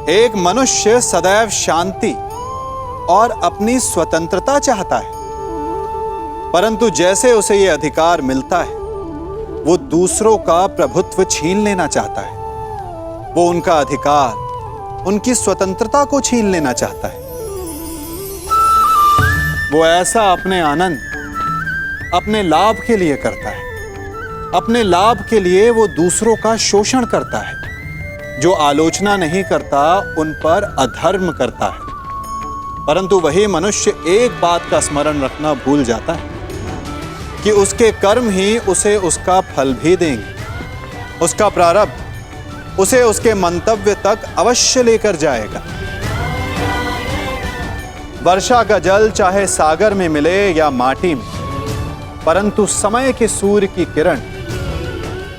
एक मनुष्य सदैव शांति और अपनी स्वतंत्रता चाहता है, परंतु जैसे उसे यह अधिकार मिलता है, वो दूसरों का प्रभुत्व छीन लेना चाहता है। वो उनका अधिकार, उनकी स्वतंत्रता को छीन लेना चाहता है। वो ऐसा अपने आनंद, अपने लाभ के लिए करता है। अपने लाभ के लिए वो दूसरों का शोषण करता है। जो आलोचना नहीं करता उन पर अधर्म करता है। परंतु वही मनुष्य एक बात का स्मरण रखना भूल जाता है कि उसके कर्म ही उसे उसका फल भी देंगे। उसका प्रारब्ध उसे उसके मंतव्य तक अवश्य लेकर जाएगा। वर्षा का जल चाहे सागर में मिले या माटी में, परंतु समय के सूर्य की किरण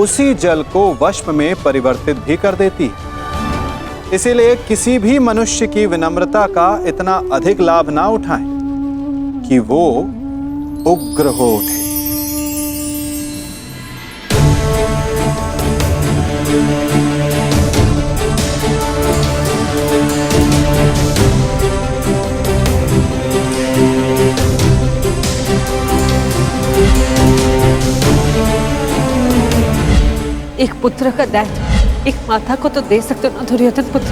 उसी जल को वष्प में परिवर्तित भी कर देती है। इसीलिए किसी भी मनुष्य की विनम्रता का इतना अधिक लाभ ना उठाएं कि वो उग्र हो उठे। एक पुत्र का दायित्व एक माता को तो दे सकते हो ना दुर्योधन पुत्र।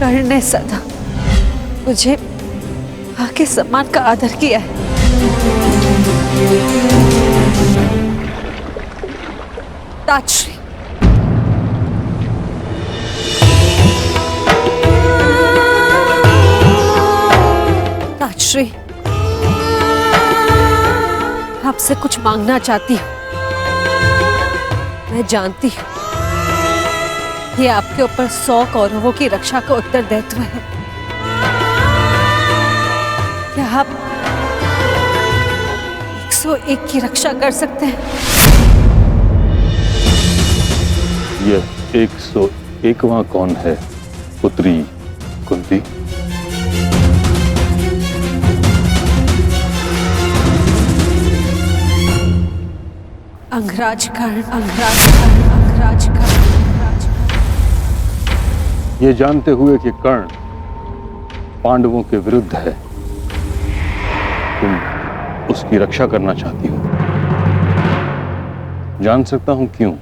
कर्ण ने सदा मुझे मां के सम्मान का आदर किया है। ताजश्री, ताजश्री, आपसे कुछ मांगना चाहती हूँ। मैं जानती हूँ ये आपके ऊपर 100 कौरवों की रक्षा का उत्तरदायित्व है। क्या आप 101 की रक्षा कर सकते हैं? यह 101वां कौन है पुत्री कुंती? अंगराज कर्ण, अंगराज कर्ण, अंगराज कर्ण, अंगराज कर्ण। ये जानते हुए कि कर्ण पांडवों के विरुद्ध है, तुम उसकी रक्षा करना चाहती हो। जान सकता हूं क्यों?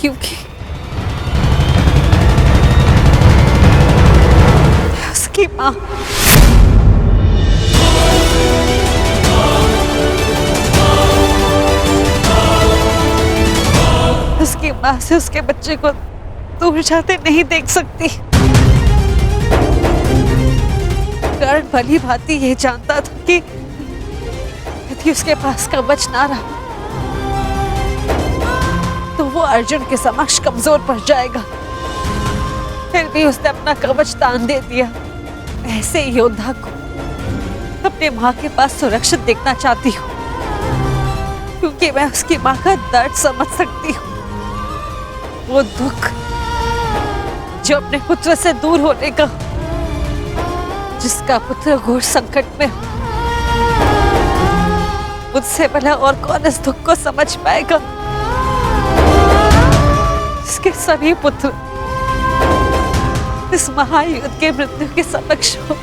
क्योंकि उसकी मां उसकी मां से उसके बच्चे को दूर जाते नहीं देख सकती। कर्ण भली भांति ये जानता था कि यदि उसके पास कवच ना रहा तो वो अर्जुन के समक्ष कमजोर पड़ जाएगा। फिर भी उसने अपना कवच दान दे दिया। ऐसे योद्धा को अपने मां के पास सुरक्षित देखना चाहती हूँ, क्योंकि मैं उसकी मां का दर्द समझ सकती हूँ। वो दुख जो अपने पुत्र से दूर होने का, जिसका पुत्र घोर संकट में हो, मुझसे भला और कौन इस दुख को समझ पाएगा? इसके सभी पुत्र इस महायुद्ध के मृत्यु के समक्ष हो।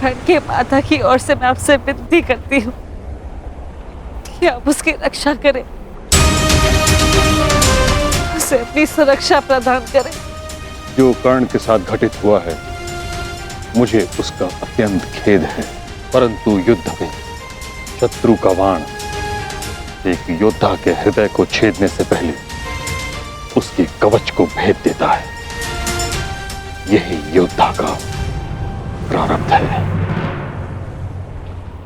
कर्ण के माता की ओर से मैं आपसे विनती करती हूँ कि आप उसकी रक्षा करें, उसे अपनी सुरक्षा प्रदान करें। जो कर्ण के साथ घटित हुआ है, मुझे उसका अत्यंत खेद है, परंतु युद्ध में शत्रु का बाण एक योद्धा के हृदय को छेदने से पहले उसके कवच को भेद देता है। यही योद्धा का प्रारब्ध है।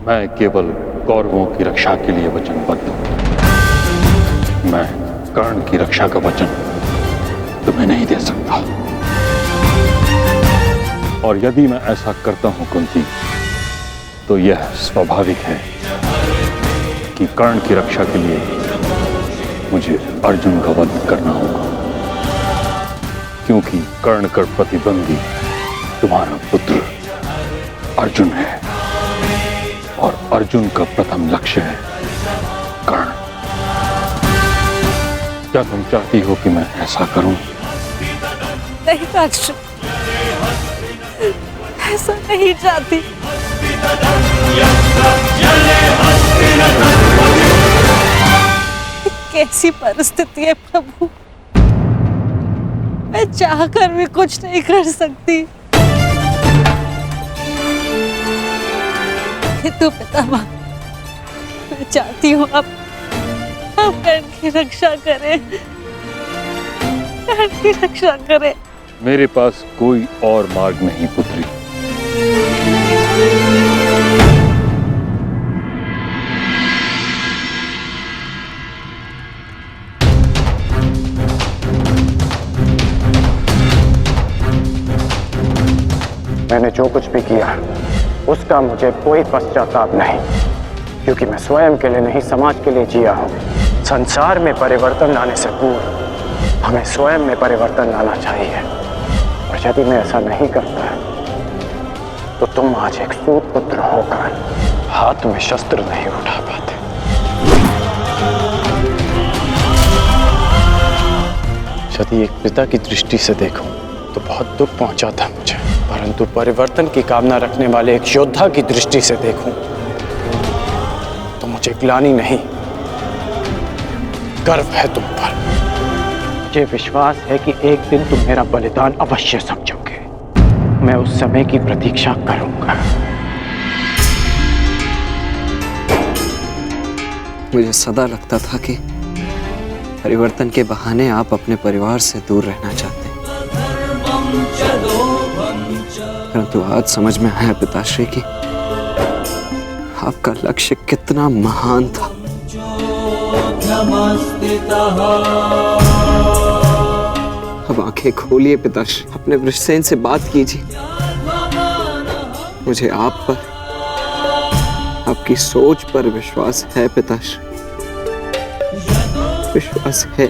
मैं केवल कौरवों की रक्षा के लिए वचनबद्ध हूं। मैं कर्ण की रक्षा का वचन तुम्हें नहीं दे सकता। और यदि मैं ऐसा करता हूं कुंती, तो यह स्वाभाविक है कि कर्ण की रक्षा के लिए मुझे अर्जुन का वध करना होगा, क्योंकि कर्ण का प्रतिद्वंदी तुम्हारा पुत्र अर्जुन है और अर्जुन का प्रथम लक्ष्य है कर्ण। क्या तुम चाहती हो कि मैं ऐसा करूं? नहीं राक्षस, ऐसा नहीं चाहती। कैसी परिस्थिति है प्रभु, मैं चाहकर भी कुछ नहीं कर सकती। किंतु पितामह, मैं चाहती हूँ आप कर्ण की रक्षा करें, कर्ण की रक्षा करें। मेरे पास कोई और मार्ग नहीं पुत्री। मैंने जो कुछ भी किया उसका मुझे कोई पश्चाताप नहीं, क्योंकि मैं स्वयं के लिए नहीं समाज के लिए जिया हूं। संसार में परिवर्तन लाने से पूर्व हमें स्वयं में परिवर्तन लाना चाहिए, और यदि मैं ऐसा नहीं करता तो तुम आज एक सूत पुत्र होकर हाथ में शस्त्र नहीं उठा पाते। यदि एक पिता की दृष्टि से देखूं तो बहुत दुख पहुंचा था मुझे, परंतु परिवर्तन की कामना रखने वाले एक योद्धा की दृष्टि से देखूं तो मुझे ग्लानि नहीं, गर्व है तुम पर। मुझे विश्वास है कि एक दिन तुम मेरा बलिदान अवश्य समझोगे। मैं उस समय की प्रतीक्षा करूंगा। मुझे सदा लगता था कि परिवर्तन के बहाने आप अपने परिवार से दूर रहना चाहते हैं, परंतु आज समझ में आया पिताश्री कि आपका लक्ष्य कितना महान था। अब आंखें खोलिए पिताश्री, अपने वृषसेन से बात कीजिए। मुझे आप पर, आपकी सोच पर विश्वास है पिताश्री, विश्वास है।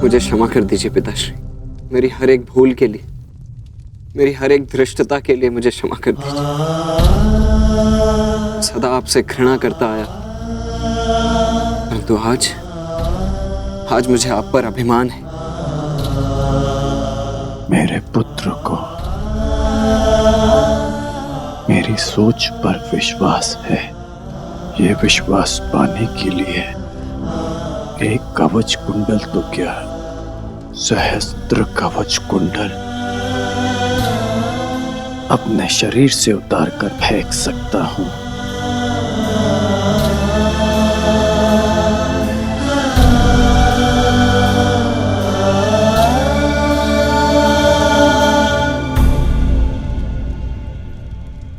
मुझे क्षमा कर दीजिए पिताश्री, मेरी हर एक भूल के लिए, मेरी हर एक धृष्टता के लिए मुझे क्षमा कर दीजिए। सदा आपसे घृणा करता आया, परंतु आज मुझे आप पर अभिमान है। मेरे पुत्र को मेरी सोच पर विश्वास है। ये विश्वास पाने के लिए एक कवच कुंडल तो क्या, सहस्त्र कवच कुंडल अपने शरीर से उतार कर फेंक सकता हूं।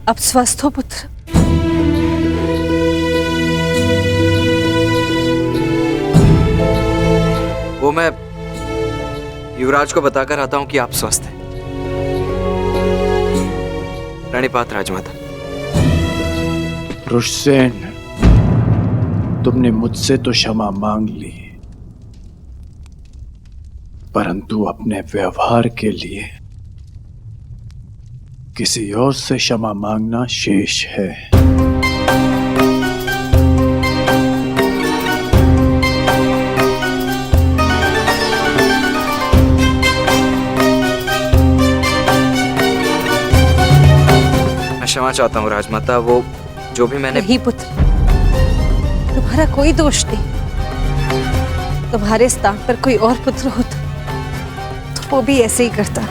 अब स्वस्थ हो पुत्र? वो मैं युवराज को बताकर आता हूं कि आप स्वस्थ हैं। प्रणिपात राजमाता। वृषसेन, तुमने मुझसे तो क्षमा मांग ली, परंतु अपने व्यवहार के लिए किसी और से क्षमा मांगना शेष है। क्षमा चाहता हूँ राजमाता, वो जो भी मैंने। नहीं पुत्र, तुम्हारा कोई दोष नहीं। तुम्हारे स्थान पर कोई और पुत्र होता तो वो भी ऐसे ही करता।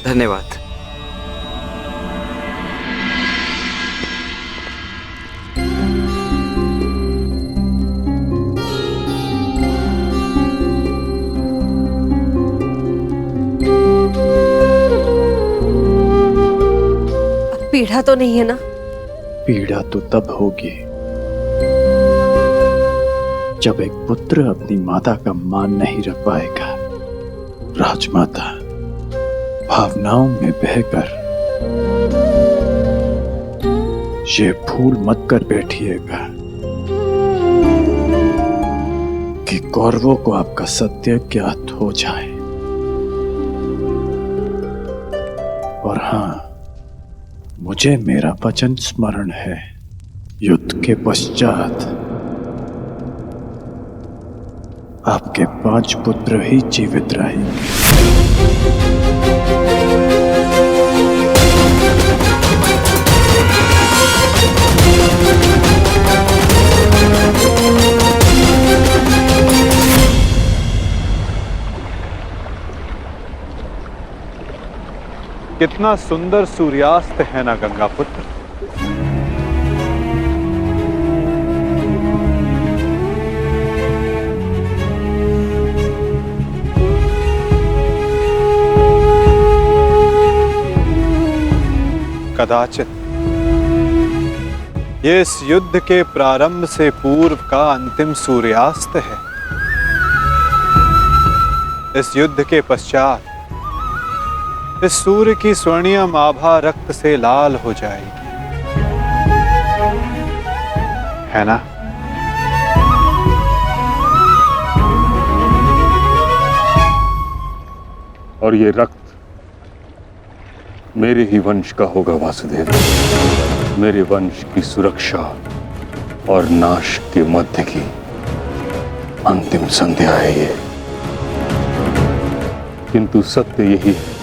धन्यवाद। पीड़ा तो नहीं है ना? पीड़ा तो तब होगी जब एक पुत्र अपनी माता का मान नहीं रख पाएगा। राजमाता, भावनाओं में बहकर ये भूल मत कर बैठिएगा कि कौरवों को आपका सत्य ज्ञात हो जाए। और हाँ, मुझे मेरा वचन स्मरण है, युद्ध के पश्चात आपके 5 पुत्र ही जीवित रहेंगे। कितना सुंदर सूर्यास्त है ना गंगा पुत्र। कदाचित ये इस युद्ध के प्रारंभ से पूर्व का अंतिम सूर्यास्त है। इस युद्ध के पश्चात इस सूर्य की स्वर्णिम आभा रक्त से लाल हो जाएगी, है ना? और ये रक्त मेरे ही वंश का होगा वासुदेव। मेरे वंश की सुरक्षा और नाश के मध्य की अंतिम संध्या है ये। किंतु सत्य यही है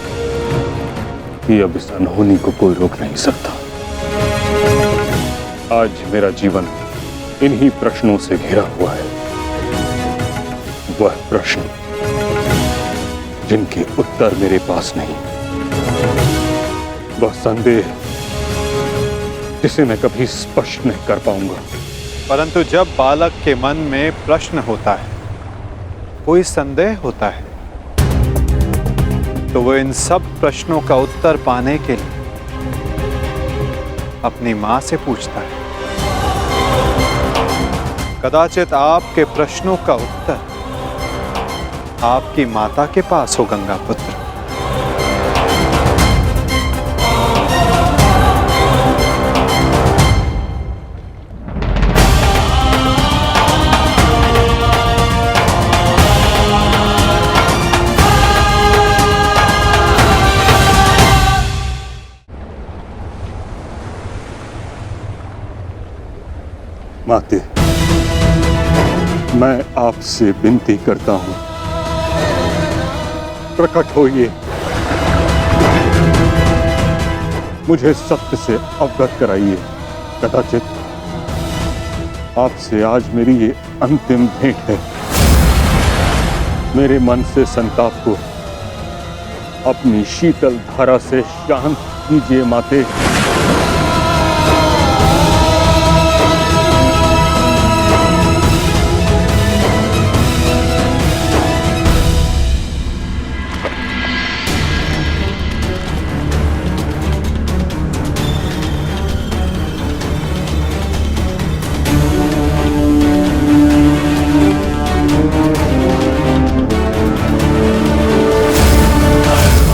कि अब इस अनहोनी को कोई रोक नहीं सकता। आज मेरा जीवन इन्हीं प्रश्नों से घिरा हुआ है। वह प्रश्न जिनके उत्तर मेरे पास नहीं, वह संदेह जिसे मैं कभी स्पष्ट नहीं कर पाऊंगा। परंतु जब बालक के मन में प्रश्न होता है, कोई संदेह होता है, तो वो इन सब प्रश्नों का उत्तर पाने के लिए अपनी मां से पूछता है। कदाचित आपके प्रश्नों का उत्तर आपकी माता के पास हो गंगा पुत्र। माते, मैं आपसे विनती करता हूं, प्रकट होइए, मुझे सत्य से अवगत कराइए। कदाचित आपसे आज मेरी ये अंतिम भेंट है। मेरे मन से संताप को अपनी शीतल धारा से शांत कीजिए माते।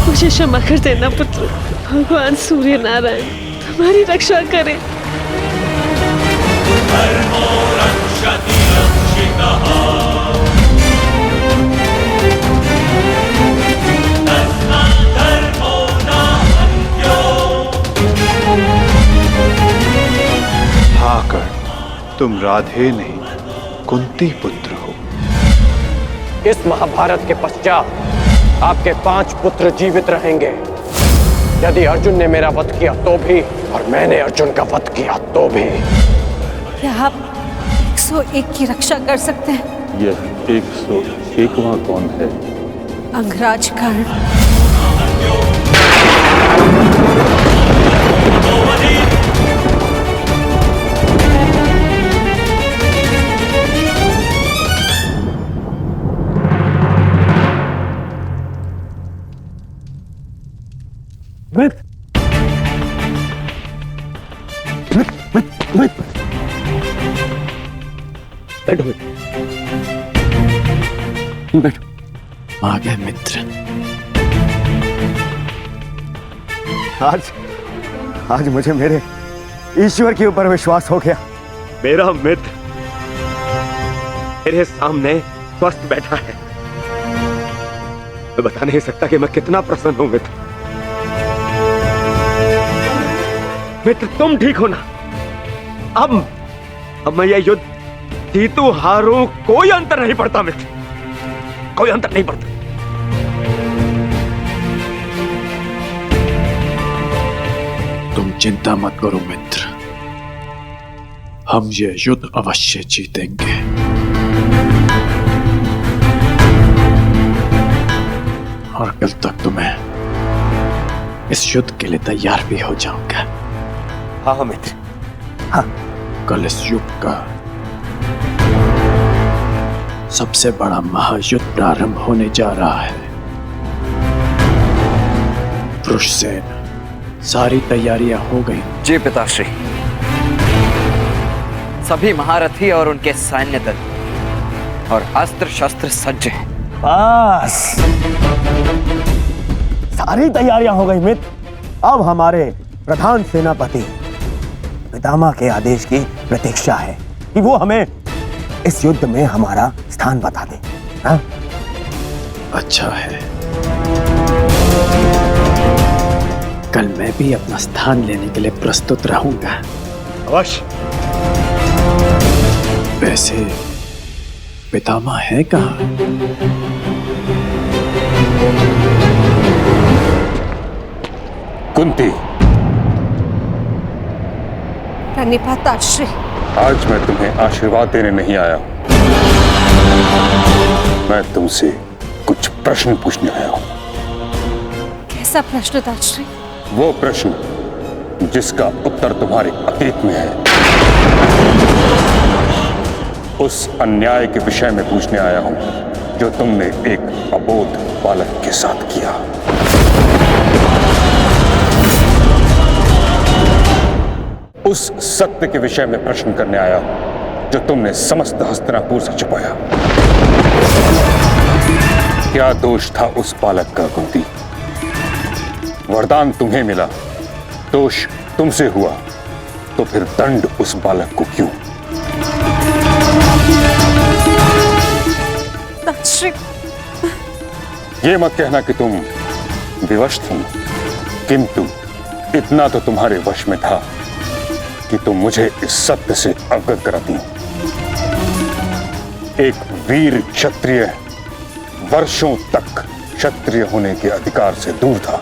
मुझे क्षमा कर देना पुत्र। भगवान सूर्य नारायण तुम्हारी रक्षा करें। हाँ कर्ण, तुम राधे नहीं कुंती पुत्र हो। इस महाभारत के पश्चात आपके 5 पुत्र जीवित रहेंगे। यदि अर्जुन ने मेरा वध किया तो भी, और मैंने अर्जुन का वध किया तो भी। क्या आप 101 की रक्षा कर सकते हैं? यह 101वां कौन है? अंगराज कर्ण। बैठो बैठो। आ गए मित्र। आज मुझे मेरे ईश्वर के ऊपर विश्वास हो गया। मेरा मित्र मेरे सामने स्वस्थ बैठा है। मैं बता नहीं सकता कि मैं कितना प्रसन्न हूं मित्र। मित्र तुम ठीक हो ना? अब मैं यह युद्ध जीतू हारू कोई अंतर नहीं पड़ता मित्र, कोई अंतर नहीं पड़ता। तुम चिंता मत करो मित्र, हम ये युद्ध अवश्य जीतेंगे। और कल तक तुम्हें इस युद्ध के लिए तैयार भी हो जाऊंगा। हाँ मित्र, हाँ। कल इस युग का सबसे बड़ा महायुद्ध प्रारंभ होने जा रहा है। वृषसेन, सारी तैयारियां हो गई? जी पिताश्री, सभी महारथी और उनके सैन्य दल और अस्त्र शस्त्र सज्ज हैं। बस सारी तैयारियां हो गई मित्र। अब हमारे प्रधान सेनापति पितामह के आदेश की प्रतीक्षा है कि वो हमें इस युद्ध में हमारा स्थान बता दे। हाँ? अच्छा है, कल मैं भी अपना स्थान लेने के लिए प्रस्तुत रहूंगा। अवश्य। वैसे पितामह है कहाँ? कुंती, प्रणिपाताश्री। आज मैं तुम्हें आशीर्वाद देने नहीं आया हूं, मैं तुमसे कुछ प्रश्न पूछने आया हूं। कैसा प्रश्न ताश्री? वो प्रश्न जिसका उत्तर तुम्हारे अतीत में है, उस अन्याय के विषय में पूछने आया हूं जो तुमने एक अबोध बालक के साथ किया। उस सत्य के विषय में प्रश्न करने आया हूं जो तुमने समस्त हस्तिनापुर से छुपाया। क्या दोष था उस बालक का कुंती? वरदान तुम्हें मिला, दोष तुमसे हुआ, तो फिर दंड उस बालक को क्यों? ताश्री, ये मत कहना कि तुम विवश थी, किंतु इतना तो तुम्हारे वश में था कि तुम मुझे इस सत्य से अवगत कराती। एक वीर क्षत्रिय वर्षों तक क्षत्रिय होने के अधिकार से दूर था।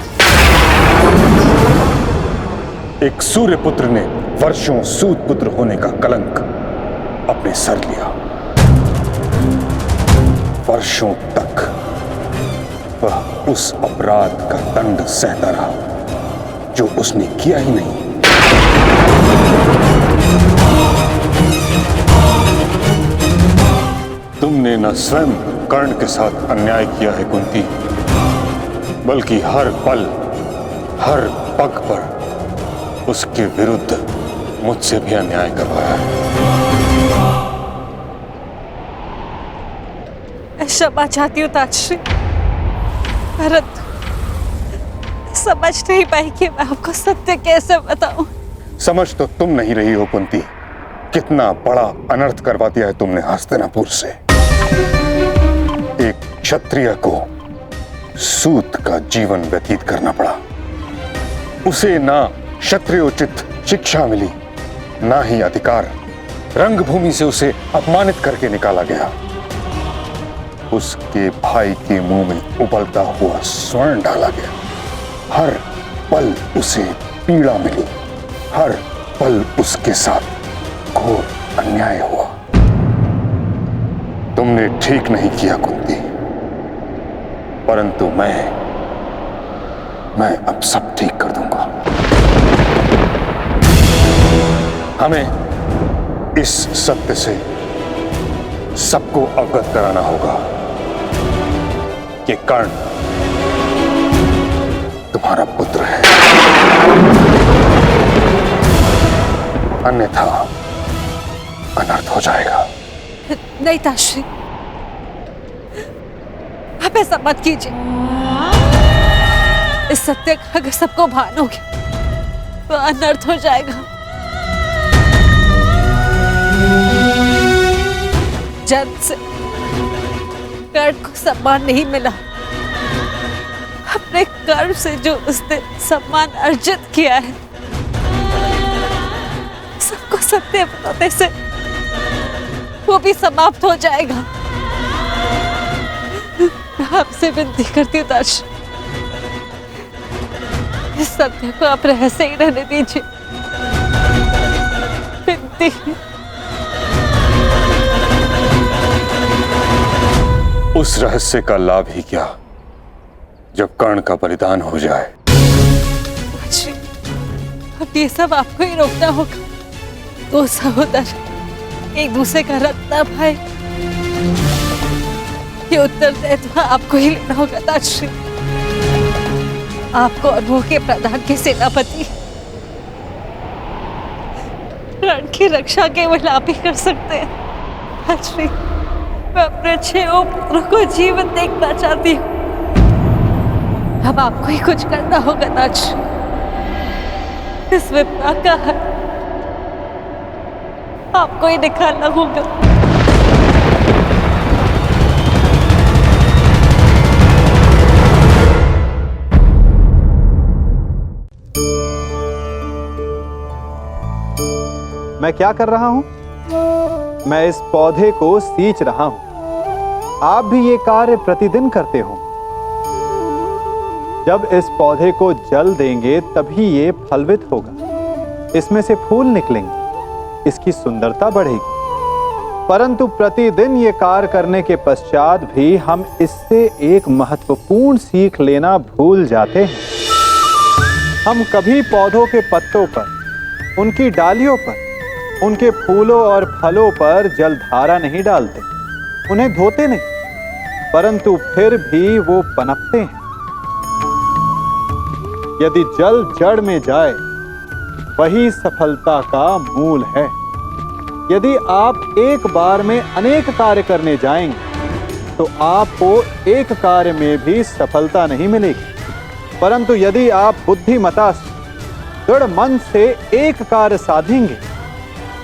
एक सूर्य पुत्र ने वर्षों सूत पुत्र होने का कलंक अपने सर लिया। वर्षों तक वह उस अपराध का दंड सहता रहा जो उसने किया ही नहीं। तुमने न स्वयं कर्ण के साथ अन्याय किया है कुंती, बल्कि हर पल हर पग पर उसके विरुद्ध मुझसे भी अन्याय करवाया है। क्षमा चाहती हूँ ताश्री, परंतु समझ नहीं पाई कि मैं आपको सत्य कैसे बताऊं। समझ तो तुम नहीं रही हो कुंती, कितना बड़ा अनर्थ करवा दिया है तुमने हस्तिनापुर से। एक क्षत्रिय को सूत का जीवन व्यतीत करना पड़ा। उसे ना क्षत्रियोचित शिक्षा मिली, ना ही अधिकार। रंगभूमि से उसे अपमानित करके निकाला गया। उसके भाई के मुंह में उबलता हुआ स्वर्ण डाला गया। हर पल उसे पीड़ा मिली, हर पल उसके साथ घोर अन्याय हुआ। तुमने ठीक नहीं किया कुंती, परंतु मैं अब सब ठीक कर दूंगा। हमें इस सत्य से सबको अवगत कराना होगा कि कर्ण तुम्हारा पुत्र है। अन्यथा अनर्थ हो जाएगा। नहीं ताश्री, आप ऐसा मत कीजिए। इस सत्य का अगर सबको भान हो गया तो अनर्थ हो जाएगा। जन्म से कर्ण को सम्मान नहीं मिला। अपने कर्म से जो उसने सम्मान अर्जित किया है, सबको सत्य बताने से वो भी समाप्त हो जाएगा। मैं आपसे विनती करती हूँ ताश, इस सत्य को आप रहस्य ही रहने दीजिए। विनती। उस रहस्य का लाभ ही क्या जब कर्ण का बलिदान हो जाए। अब ये सब आपको ही रोकना होगा। दो सहोदर एक दूसरे का रक्त ना भाई, ये उत्तरदायित्व आपको ही लेना होगा ताश्री। आपको और वो के प्रधान के सेनापति रण की रक्षा केवल आप ही कर सकते हैं ताश्री। मैं अपने 6 पुत्रों को जीवन देखना चाहती हूँ। अब आपको ही कुछ करना होगा ताश्री। इस विपदा का है आपको ही निकालना होगा। मैं क्या कर रहा हूं? मैं इस पौधे को सींच रहा हूं। आप भी ये कार्य प्रतिदिन करते हो। जब इस पौधे को जल देंगे तभी ये फलवित होगा, इसमें से फूल निकलेंगे, इसकी सुंदरता बढ़ेगी। परंतु प्रतिदिन ये कार्य करने के पश्चात भी हम इससे एक महत्वपूर्ण सीख लेना भूल जाते हैं। हम कभी पौधों के पत्तों पर, उनकी डालियों पर, उनके फूलों और फलों पर जलधारा नहीं डालते, उन्हें धोते नहीं, परंतु फिर भी वो पनपते हैं। यदि जल जड़ में जाए वही सफलता का मूल है। यदि आप एक बार में अनेक कार्य करने जाएंगे तो आपको एक कार्य में भी सफलता नहीं मिलेगी, परंतु यदि आप बुद्धिमता से दृढ़ मन से एक कार्य साधेंगे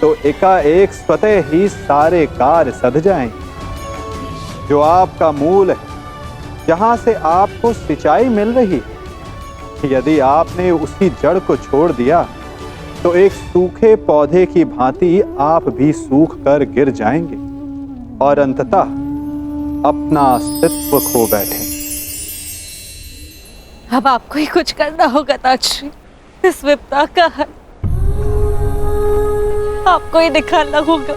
तो एकाएक स्वतः ही सारे कार्य सध जाएंगे। जो आपका मूल है, जहां से आपको सिंचाई मिल रही है, यदि आपने उसी जड़ को छोड़ दिया तो एक सूखे पौधे की भांति आप भी सूख कर गिर जाएंगे और अंततः अपना अस्तित्व खो बैठे। अब आपको ही कुछ करना होगा ताश्री। इस विपदा का है आपको ही निकालना होगा।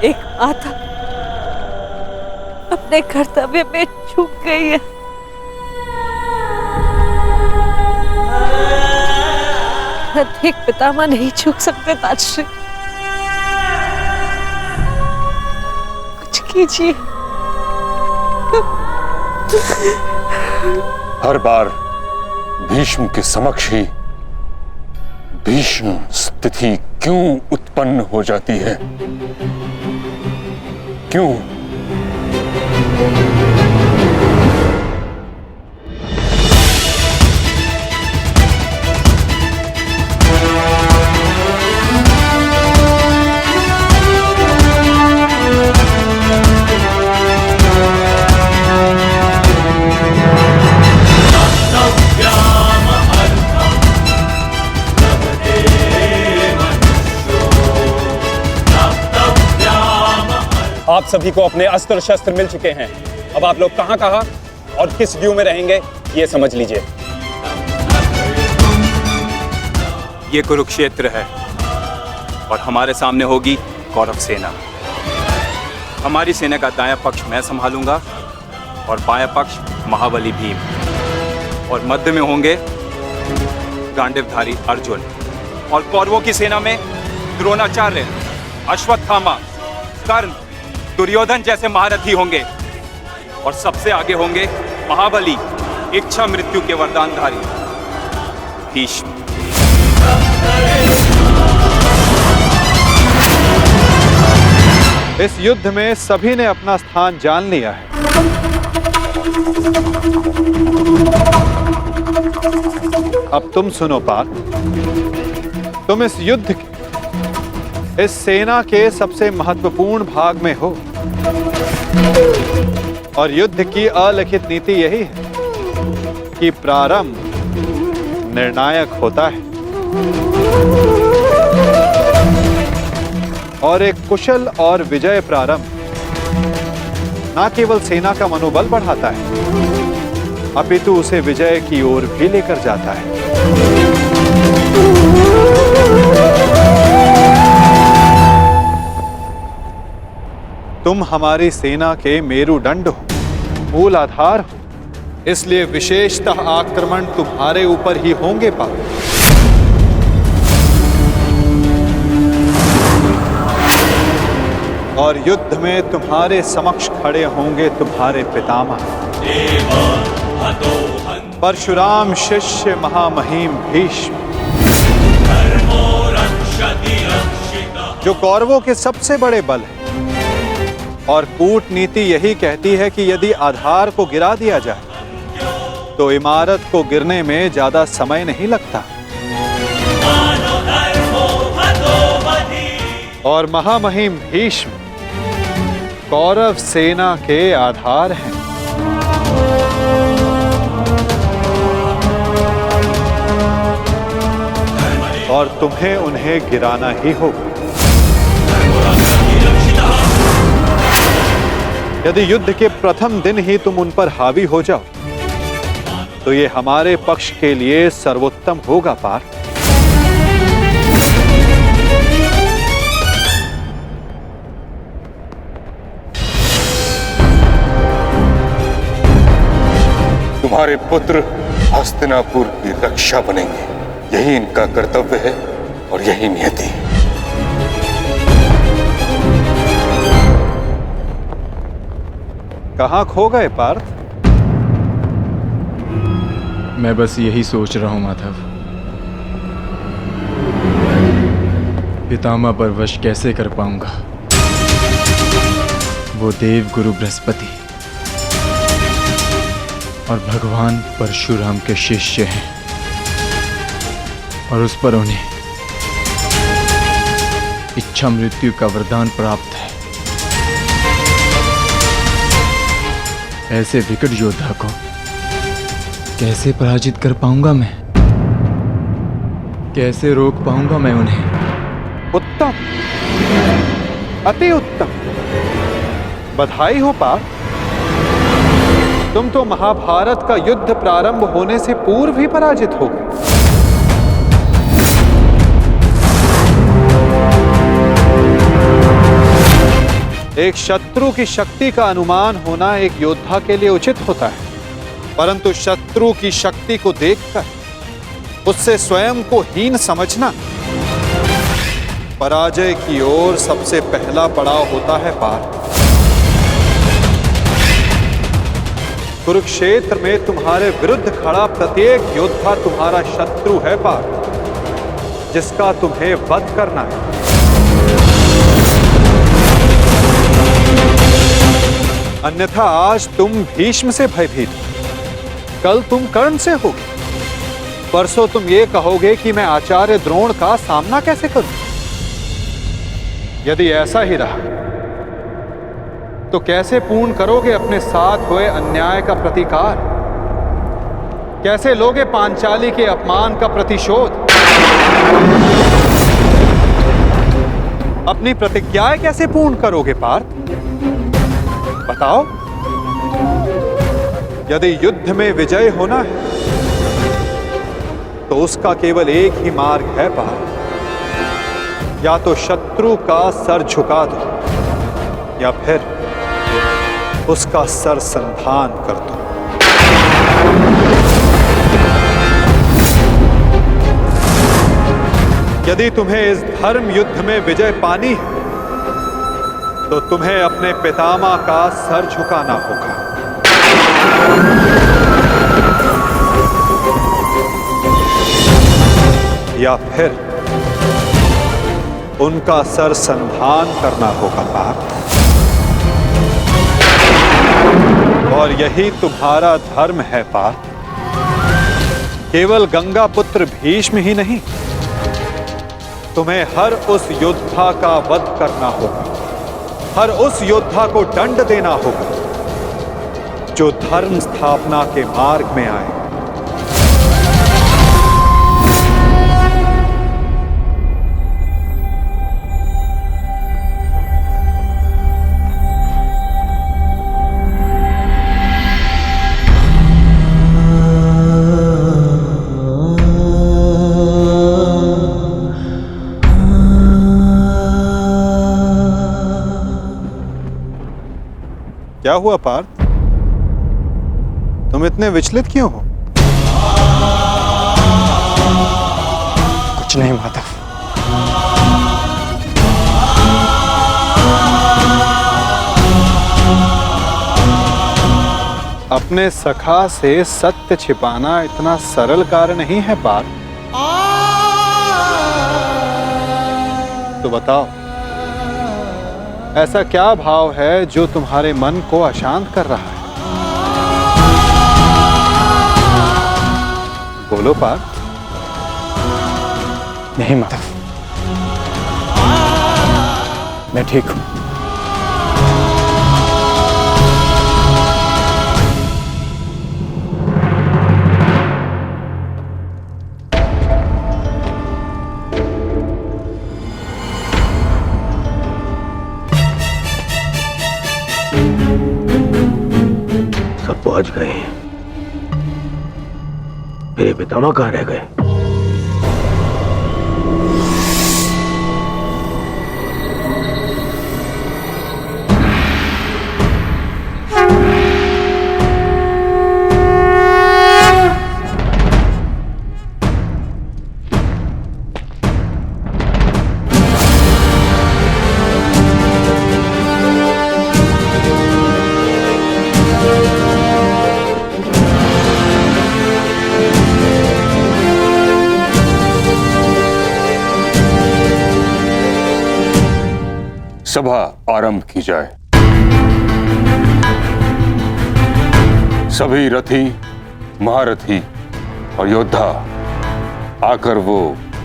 एक माता अपने कर्तव्य में चूक गई है। एक पितामह नहीं चूक सकते ताश्री। कुछ कीजिए। हर बार भीष्म के समक्ष ही भीष्म स्थिति क्यों उत्पन्न हो जाती है? क्यों? आप सभी को अपने अस्त्र शस्त्र मिल चुके हैं। अब आप लोग कहां और किस व्यू में रहेंगे ये समझ लीजिए। ये कुरुक्षेत्र है और हमारे सामने होगी कौरव सेना। हमारी सेना का दायां पक्ष मैं संभालूंगा और बायां पक्ष महाबली भीम, और मध्य में होंगे गांडीवधारी अर्जुन, और कौरवों की सेना में द्रोणाचार्य, अश्वत्थामा, कर्ण, दुर्योधन जैसे महारथी होंगे, और सबसे आगे होंगे महाबली, इच्छा मृत्यु के वरदानधारी भीष्म। इस युद्ध में सभी ने अपना स्थान जान लिया है। अब तुम सुनो पार्थ, तुम इस युद्ध के, इस सेना के सबसे महत्वपूर्ण भाग में हो और युद्ध की अलिखित नीति यही है कि प्रारंभ निर्णायक होता है और एक कुशल और विजय प्रारंभ न केवल सेना का मनोबल बढ़ाता है अपितु उसे विजय की ओर भी लेकर जाता है। तुम हमारी सेना के मेरुदंड हो, मूल आधार हो, इसलिए विशेषतः आक्रमण तुम्हारे ऊपर ही होंगे पार्थ। और युद्ध में तुम्हारे समक्ष खड़े होंगे तुम्हारे पितामह परशुराम शिष्य महामहिम भीष्म, जो कौरवों के सबसे बड़े बल है। और कूटनीति यही कहती है कि यदि आधार को गिरा दिया जाए तो इमारत को गिरने में ज्यादा समय नहीं लगता। और महामहिम भीष्म कौरव सेना के आधार हैं। और तुम्हें उन्हें गिराना ही होगा। यदि युद्ध के प्रथम दिन ही तुम उन पर हावी हो जाओ तो ये हमारे पक्ष के लिए सर्वोत्तम होगा पार्थ। तुम्हारे पुत्र हस्तिनापुर की रक्षा बनेंगे, यही इनका कर्तव्य है और यही नियति है। कहां खो गए पार्थ? मैं बस यही सोच रहा हूं माधव, पितामह पर वश कैसे कर पाऊंगा। वो देव गुरु बृहस्पति और भगवान परशुराम के शिष्य हैं और उस पर उन्हें इच्छा मृत्यु का वरदान प्राप्त है। ऐसे विकट योद्धा को कैसे पराजित कर पाऊंगा मैं? कैसे रोक पाऊंगा मैं उन्हें? उत्तम, अति उत्तम, बधाई हो पार्थ। तुम तो महाभारत का युद्ध प्रारंभ होने से पूर्व ही पराजित हो गए। एक शत्रु की शक्ति का अनुमान होना एक योद्धा के लिए उचित होता है, परंतु शत्रु की शक्ति को देखकर उससे स्वयं को हीन समझना पराजय की ओर सबसे पहला पड़ाव होता है पार्थ। कुरुक्षेत्र में तुम्हारे विरुद्ध खड़ा प्रत्येक योद्धा तुम्हारा शत्रु है पार्थ, जिसका तुम्हें वध करना है। अन्यथा आज तुम भीष्म से भयभीत, कल तुम कर्ण से होगे, परसों तुम ये कहोगे कि मैं आचार्य द्रोण का सामना कैसे करूं। यदि ऐसा ही रहा तो कैसे पूर्ण करोगे अपने साथ हुए अन्याय का प्रतिकार? कैसे लोगे पांचाली के अपमान का प्रतिशोध? अपनी प्रतिज्ञाएं कैसे पूर्ण करोगे पार्थ? बताओ। यदि युद्ध में विजय होना है तो उसका केवल एक ही मार्ग है पार्थ, या तो शत्रु का सर झुका दो या फिर उसका सर संधान कर दो। यदि तुम्हें इस धर्म युद्ध में विजय पानी है तो तुम्हें अपने पितामह का सर झुकाना होगा। या फिर उनका सर संधान करना होगा पार्थ। और यही तुम्हारा धर्म है पार्थ। केवल गंगा पुत्र भीष्म ही नहीं, तुम्हें हर उस योद्धा का वध करना होगा, हर उस योद्धा को दंड देना होगा जो धर्म स्थापना के मार्ग में आए। क्या हुआ पार्थ, तुम इतने विचलित क्यों हो? कुछ नहीं माधव। अपने सखा से सत्य छिपाना इतना सरल कार्य नहीं है पार्थ। तो बताओ, ऐसा क्या भाव है जो तुम्हारे मन को अशांत कर रहा है? बोलो पार्थ। नहीं माधव, मैं ठीक हूं। सब पहुंच गए, मेरे पितामह कहां रह गए? सभा आरंभ की जाए। सभी रथी, महारथी और योद्धा आकर वो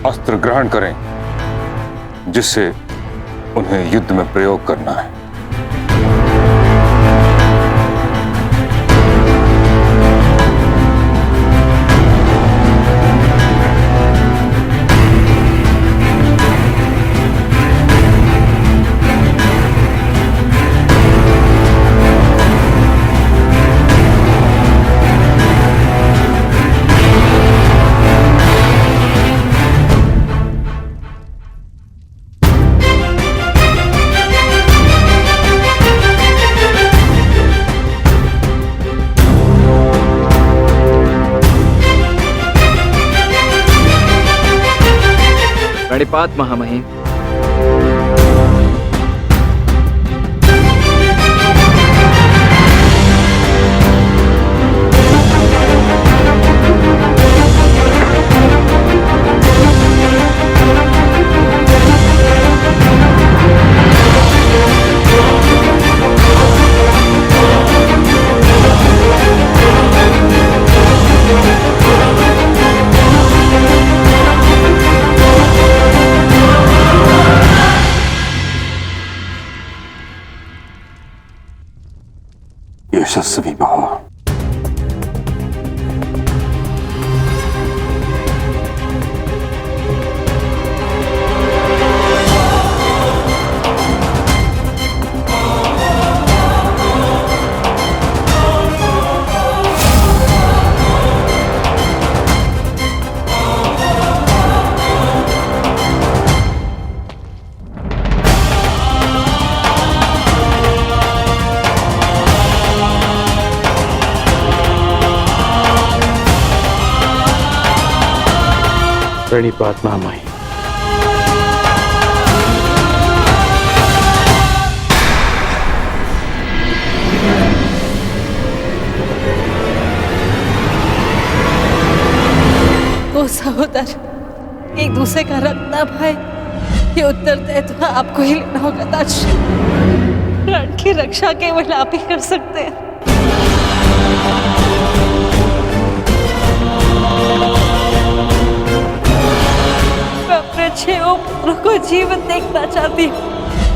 अस्त्र ग्रहण करें जिससे उन्हें युद्ध में प्रयोग करना है। प्रणिपात महामहिम। यशस्वी भव। प्रणिपात महामहिम। ओ सहोदर, एक दूसरे का रक्त ना भाई, ये उत्तरदायित्व आपको ही लेना होगा ताजश्री। प्राण की रक्षा केवल आप ही कर सकते हैं। मैं अपने 6 पुत्रों को जीवन देखना चाहती हूँ।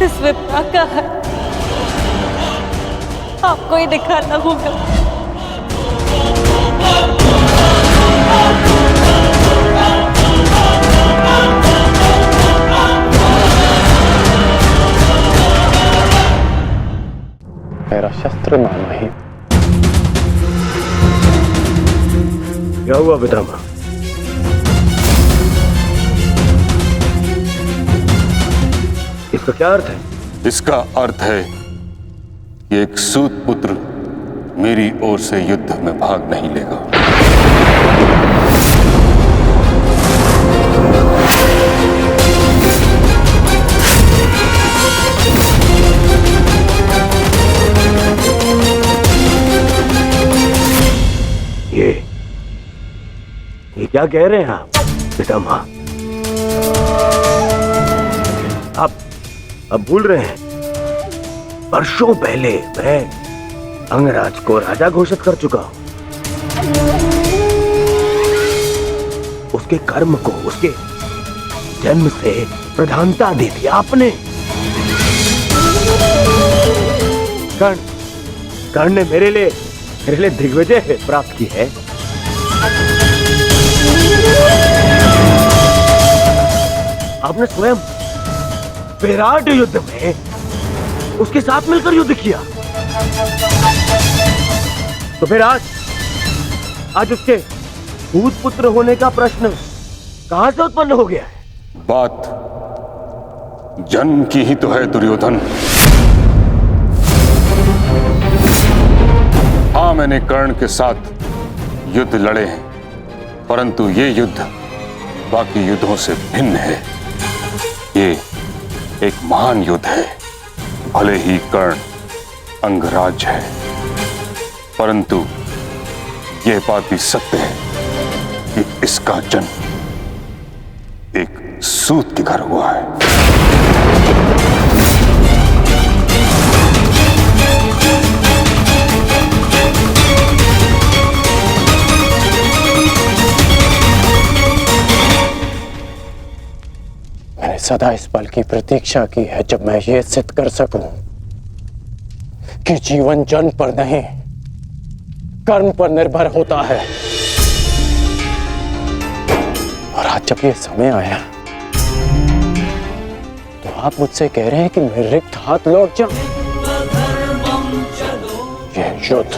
इसमें क्या है, आपको ही दिखाना होगा। मेरा शस्त्र मानो ही। क्या हुआ पितामह? इसका क्या अर्थ है? इसका अर्थ है कि एक सूत पुत्र मेरी ओर से युद्ध में भाग नहीं लेगा। ये क्या कह रहे हैं आप पितामह? आप भूल रहे हैं, वर्षों पहले मैं अंगराज को राजा घोषित कर चुका हूं। उसके कर्म को, उसके जन्म से प्रधानता दे दी आपने। कर्ण ने मेरे लिए दिग्विजय प्राप्त की है। आपने स्वयं विराट युद्ध में उसके साथ मिलकर युद्ध किया। तो फिर आज उसके सूत पुत्र होने का प्रश्न कहां से उत्पन्न हो गया है? बात जन्म की ही तो है दुर्योधन। हाँ, मैंने कर्ण के साथ युद्ध लड़े हैं, परंतु ये युद्ध बाकी युद्धों से भिन्न है। ये एक महान युद्ध है। भले ही कर्ण अंगराज है, परंतु यह बात भी सत्य है कि इसका जन्म एक सूत के घर हुआ है। मैंने सदा इस पल की प्रतीक्षा की है जब मैं ये सिद्ध कर सकूं कि जीवन जन्म पर नहीं, कर्म पर निर्भर होता है। और आज जब ये समय आया तो आप मुझसे कह रहे हैं कि मैं रिक्त हाथ लौट जाऊं। ये युद्ध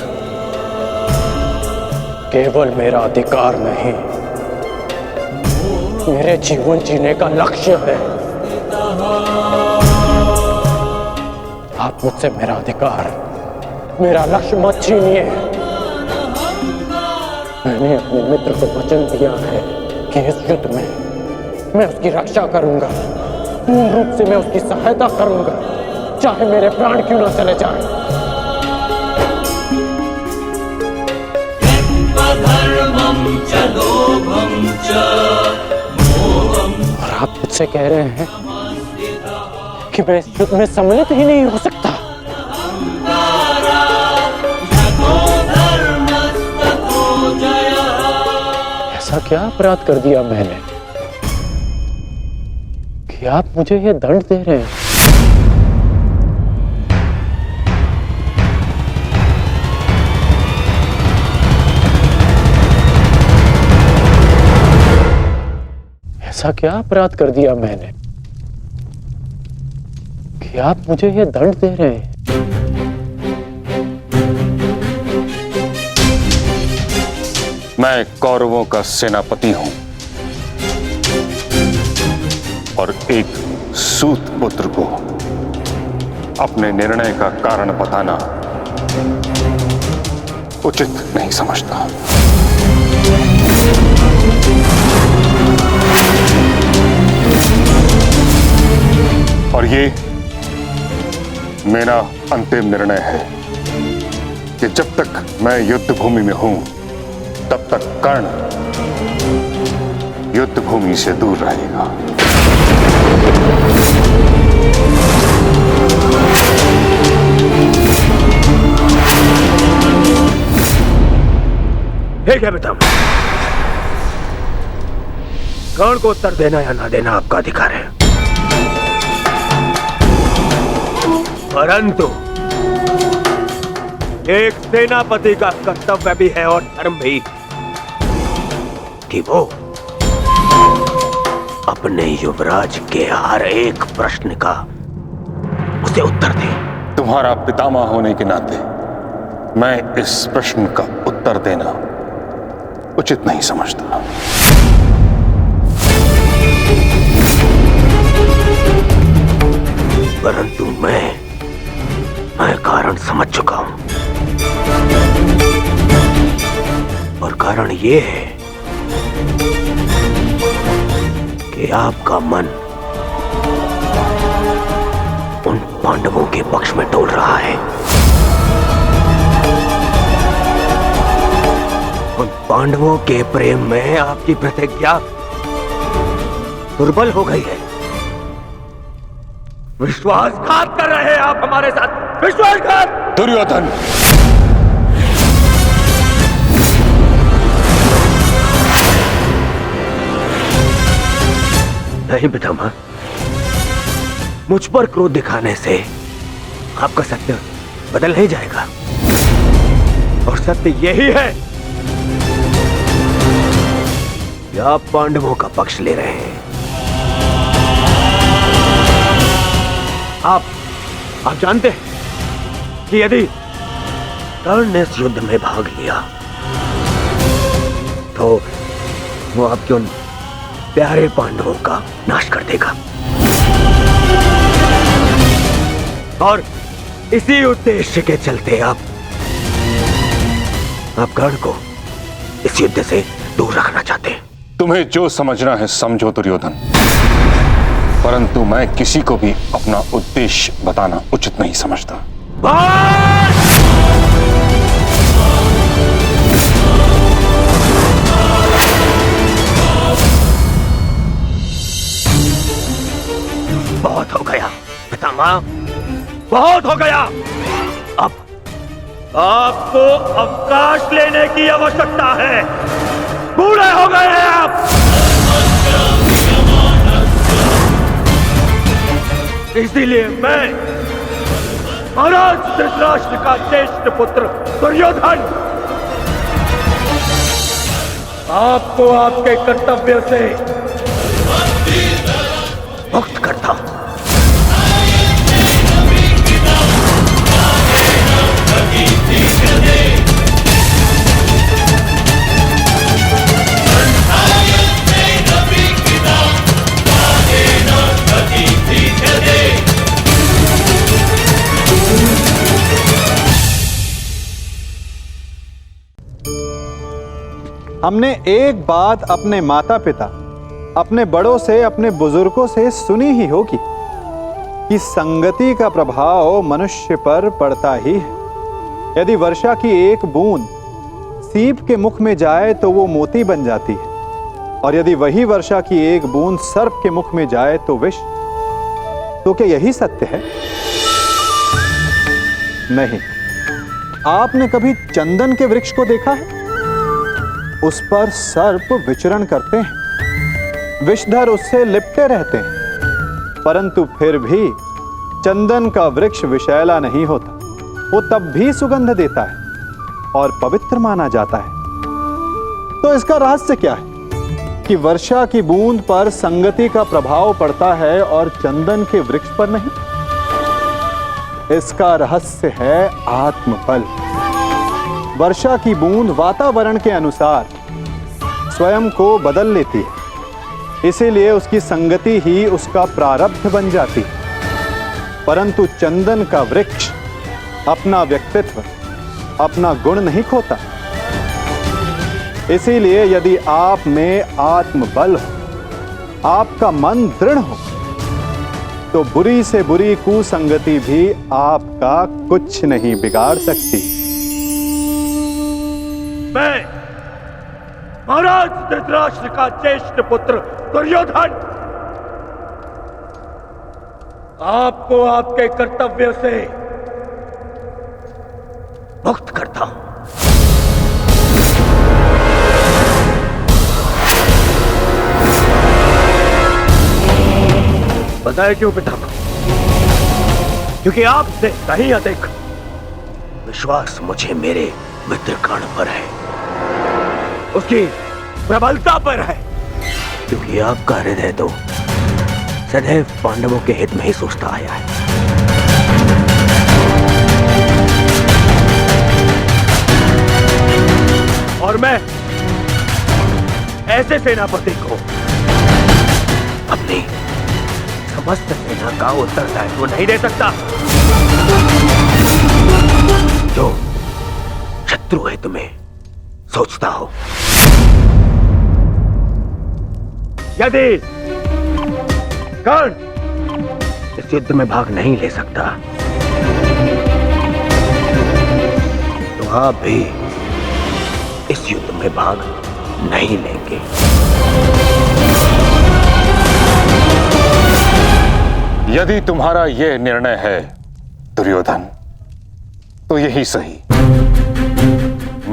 केवल मेरा अधिकार नहीं, मेरे जीवन जीने का लक्ष्य है। आप मुझसे मेरा अधिकार, मेरा लक्ष्य मत छीनिए। मैंने अपने मित्र को वचन दिया है कि इस युद्ध में मैं उसकी रक्षा करूंगा, पूर्ण रूप से मैं उसकी सहायता करूंगा, चाहे मेरे प्राण क्यों ना चले जाएं। और आप मुझसे कह रहे हैं कि मैं इस युद्ध में सम्मिलित ही नहीं हो सकता। ऐसा क्या अपराध कर दिया मैंने कि आप मुझे ये दंड दे रहे हैं? ऐसा क्या अपराध कर दिया मैंने कि आप मुझे ये दंड दे रहे हैं? मैं कौरवों का सेनापति हूं और एक सूत पुत्र को अपने निर्णय का कारण बताना उचित नहीं समझता। और ये मेरा अंतिम निर्णय है कि जब तक मैं युद्ध भूमि में हूं तब तक कर्ण युद्ध भूमि से दूर रहेगा। ठीक है पितामह, कर्ण को उत्तर देना या ना देना आपका अधिकार है, परंतु एक सेनापति का कर्तव्य भी है और धर्म भी कि वो अपने युवराज के हर एक प्रश्न का उसे उत्तर दे। तुम्हारा पितामह होने के नाते मैं इस प्रश्न का उत्तर देना उचित नहीं समझता। परंतु मैं कारण समझ चुका हूं, और कारण ये है कि आपका मन उन पांडवों के पक्ष में डोल रहा है, उन पांडवों के प्रेम में आपकी प्रतिज्ञा दुर्बल हो गई है। विश्वासघात कर रहे हैं आप हमारे साथ, विश्वासघात। दुर्योधन, नहीं पितामह, मुझ पर क्रोध दिखाने से आपका सत्य बदल नहीं जाएगा, और सत्य यही है कि आप पांडवों का पक्ष ले रहे हैं। आप जानते हैं कि यदि कर्ण ने इस युद्ध में भाग लिया तो वो आपके उन प्यारे पांडवों का नाश कर देगा, और इसी उद्देश्य के चलते आप कर्ण को इस युद्ध से दूर रखना चाहते हैं। तुम्हें जो समझना है समझो दुर्योधन, परंतु मैं किसी को भी अपना उद्देश्य बताना उचित नहीं समझता। बहुत हो गया पितामह, बहुत हो गया। अब आपको अवकाश लेने की आवश्यकता है, बूढ़े हो गए हैं आप। इसीलिए मैं महाराज धृतराष्ट्र का ज्येष्ठ पुत्र दुर्योधन आपको आपके कर्तव्य से मुक्त करता हूं। हमने एक बात अपने माता पिता, अपने बड़ों से, अपने बुजुर्गों से सुनी ही होगी कि संगति का प्रभाव मनुष्य पर पड़ता ही है। यदि वर्षा की एक बूंद सीप के मुख में जाए तो वो मोती बन जाती है, और यदि वही वर्षा की एक बूंद सर्प के मुख में जाए तो विष। तो क्या यही सत्य है? नहीं। आपने कभी चंदन के वृक्ष को देखा है? उस पर सर्प विचरण करते हैं, विषधर उससे लिपटे रहते हैं, परंतु फिर भी चंदन का वृक्ष विषैला नहीं होता। वो तब भी सुगंध देता है और पवित्र माना जाता है। तो इसका रहस्य क्या है कि वर्षा की बूंद पर संगति का प्रभाव पड़ता है और चंदन के वृक्ष पर नहीं? इसका रहस्य है आत्मबल। वर्षा की बूंद वातावरण के अनुसार स्वयं को बदल लेती है, इसीलिए उसकी संगति ही उसका प्रारब्ध बन जाती है। परंतु चंदन का वृक्ष अपना व्यक्तित्व, अपना गुण नहीं खोता। इसीलिए यदि आप में आत्मबल हो, आपका मन दृढ़ हो, तो बुरी से बुरी कुसंगति भी आपका कुछ नहीं बिगाड़ सकती। महाराज धृतराष्ट्र का ज्येष्ठ पुत्र दुर्योधन, आपको आपके कर्तव्य से मुक्त करता हूं। बताया क्यों पितामह? क्योंकि आपसे कहीं अधिक विश्वास मुझे मेरे मित्र कर्ण पर है, उसकी प्रबलता पर है। क्योंकि आपका हृदय तो सदैव पांडवों के हित में ही सोचता आया है। और मैं ऐसे सेनापति को अपनी समस्त सेना का उत्तरदायित्व नहीं दे सकता जो शत्रु हित में सोचता हो। यदि कर्ण इस युद्ध में भाग नहीं ले सकता तो आप भी इस युद्ध में भाग नहीं लेंगे। यदि तुम्हारा यह निर्णय है दुर्योधन, तो यही सही।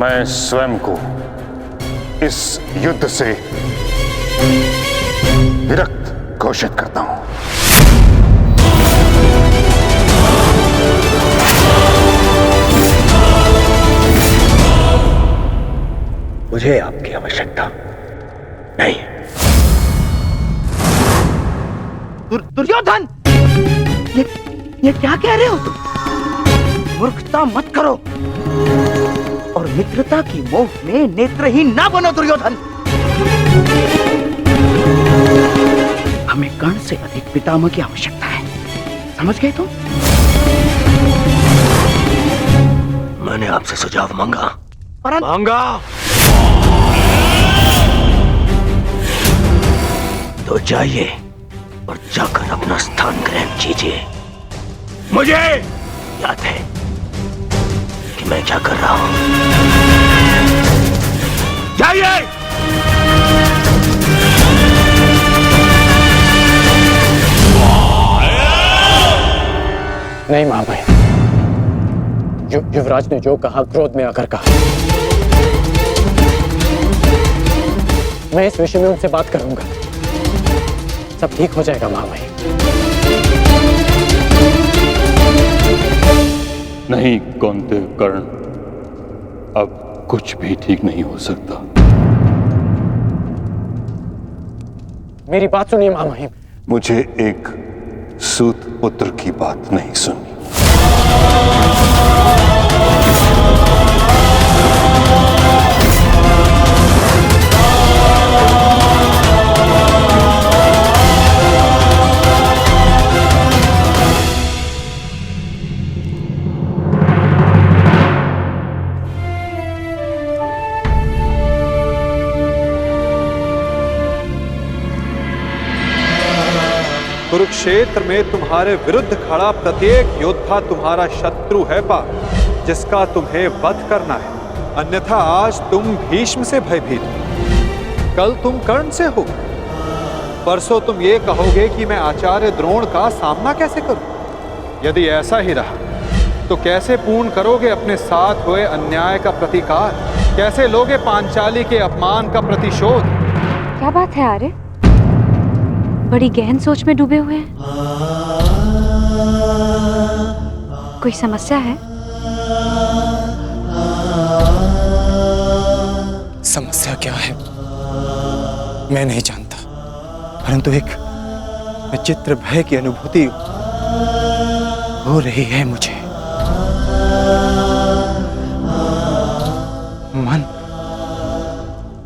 मैं स्वयं को इस युद्ध से विरक्त घोषित करता हूं। मुझे आपकी आवश्यकता नहीं। दुर्योधन, ये क्या कह रहे हो तुम? मूर्खता मत करो और मित्रता की मोह में नेत्रहीन ना बनो दुर्योधन। हमें कर्ण से अधिक पितामह की आवश्यकता है, समझ गए तुम? मैंने आपसे सुझाव मांगा, तो जाइए और जाकर अपना स्थान ग्रहण कीजिए। मुझे याद है कि मैं क्या कर रहा हूं। जाइए। नहीं महाभाई, युवराज ने जो कहा क्रोध में आकर कहा। मैं इस विषय में उनसे बात करूंगा, सब ठीक हो जाएगा महाभाई। नहीं कौंते कर्ण, अब कुछ भी ठीक नहीं हो सकता। मेरी बात सुनिए महामहिम। मुझे एक सूत पुत्र की बात नहीं सुननी। कुरुक्षेत्र में तुम्हारे विरुद्ध खड़ा प्रत्येक योद्धा तुम्हारा शत्रु है पार्थ, जिसका तुम्हें वध करना है। अन्यथा आज तुम भीष्म से भयभीत हो, कल तुम कर्ण से हो, परसों तुम ये कहोगे कि मैं आचार्य द्रोण का सामना कैसे करूं। यदि ऐसा ही रहा तो कैसे पूर्ण करोगे अपने साथ हुए अन्याय का प्रतिकार? कैसे लोगे पांचाली के अपमान का प्रतिशोध? क्या बात है आर्य, बड़ी गहन सोच में डूबे हुए हैं। कोई समस्या है? समस्या क्या है मैं नहीं जानता, परंतु एक विचित्र भय की अनुभूति हो रही है मुझे।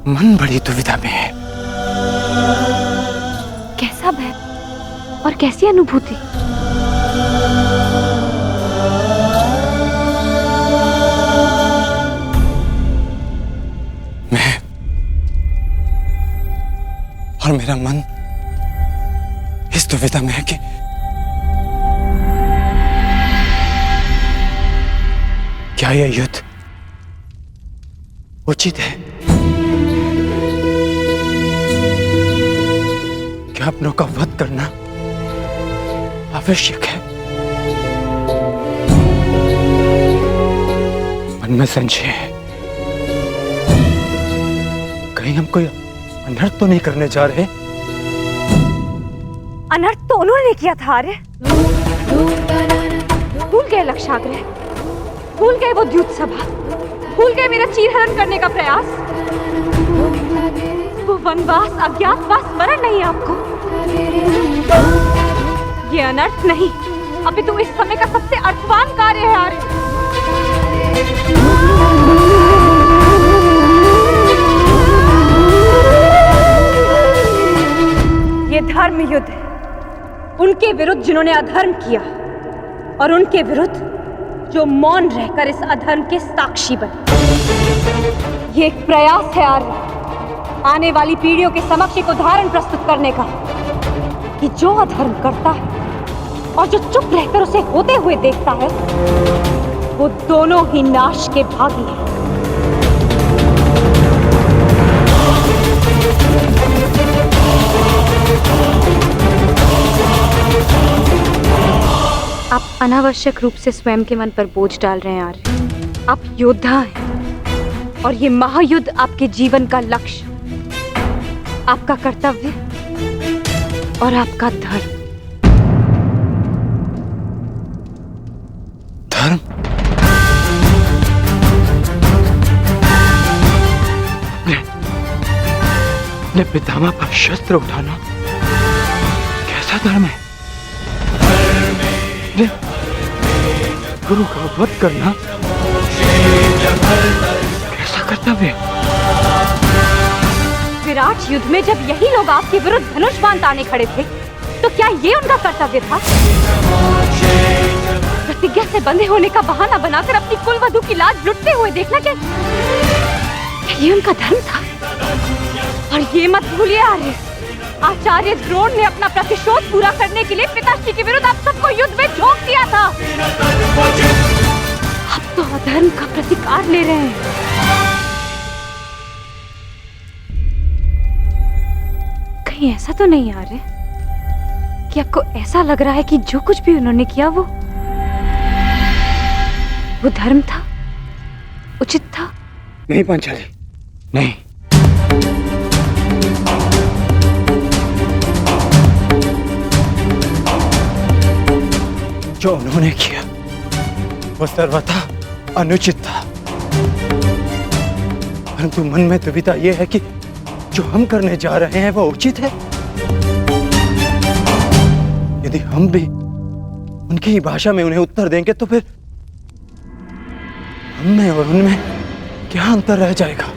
मन बड़ी दुविधा में है। कैसा भय और कैसी अनुभूति? मैं और मेरा मन इस दुविधा में है कि क्या यह युद्ध उचित है कि अपनों का वध करना आवश्यक है। मन में संशय है, कहीं हम कोई अनर्थ तो नहीं करने जा रहे? अनर्थ तो उन्होंने किया था आर्य। भूल गए लक्षाग्रह, भूल गए वो द्यूत सभा, भूल गए मेरा चीरहरण करने का प्रयास। वो वनवास, अज्ञातवास स्मरण नहीं आपको? ये अनर्थ नहीं, अपितु इस समय का सबसे अर्थवान कार्य है आर्य। ये धर्म युद्ध है, उनके विरुद्ध जिन्होंने अधर्म किया और उनके विरुद्ध जो मौन रहकर इस अधर्म के साक्षी बने। ये एक प्रयास है आर्य, आने वाली पीढ़ियों के समक्ष एक उदाहरण प्रस्तुत करने का कि जो अधर्म करता है और जो चुप रहकर उसे होते हुए देखता है, वो दोनों ही नाश के भागी हैं। आप अनावश्यक रूप से स्वयं के मन पर बोझ डाल रहे हैं आर्य। आप योद्धा हैं और ये महायुद्ध आपके जीवन का लक्ष्य, आपका कर्तव्य और आपका धर्म। धर्म? अपने पितामह पर शस्त्र उठाना कैसा धर्म है? गुरु का वध करना कैसा कर्तव्य? विराट युद्ध में जब यही लोग आपके विरुद्ध धनुष बाण ताने खड़े थे, तो क्या ये उनका कर्तव्य था? प्रतिज्ञा से बंधे होने का बहाना बनाकर अपनी कुलवधू की लाज लुटते हुए देखना, क्या ये उनका धर्म था? और ये मत भूलिए आर्य, आचार्य द्रोण ने अपना प्रतिशोध पूरा करने के लिए पिताश्री के विरुद्ध आप सबको युद्ध में झोंक दिया था। आप तो अधर्म का प्रतिकार ले रहे हैं। कहीं ऐसा तो नहीं आ रहा कि आपको ऐसा लग रहा है कि जो कुछ भी उन्होंने किया वो धर्म था, उचित था? नहीं पांचाली, नहीं। जो उन्होंने किया वो सर्वथा अनुचित था, परंतु मन में दुविधा यह है कि जो हम करने जा रहे हैं वो उचित है। यदि हम भी उनकी ही भाषा में उन्हें उत्तर देंगे तो फिर हम में और उनमें क्या अंतर रह जाएगा?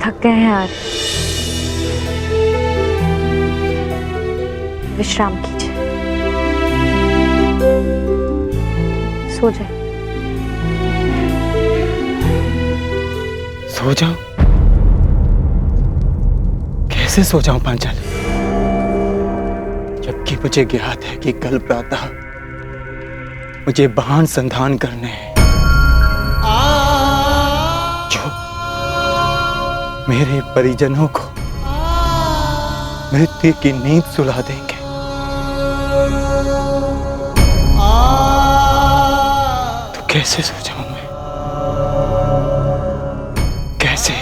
थक गए हैं आज, विश्राम कीजिए, सो जाए। सो जाऊं? कैसे सो जाऊं पांचाली, जबकि मुझे ज्ञात है कि कल प्रातः मुझे बाण संधान करने हैं जो मेरे परिजनों को मृत्यु की नींद सुला देंगे। तो कैसे सो जाऊं मैं? कैसे?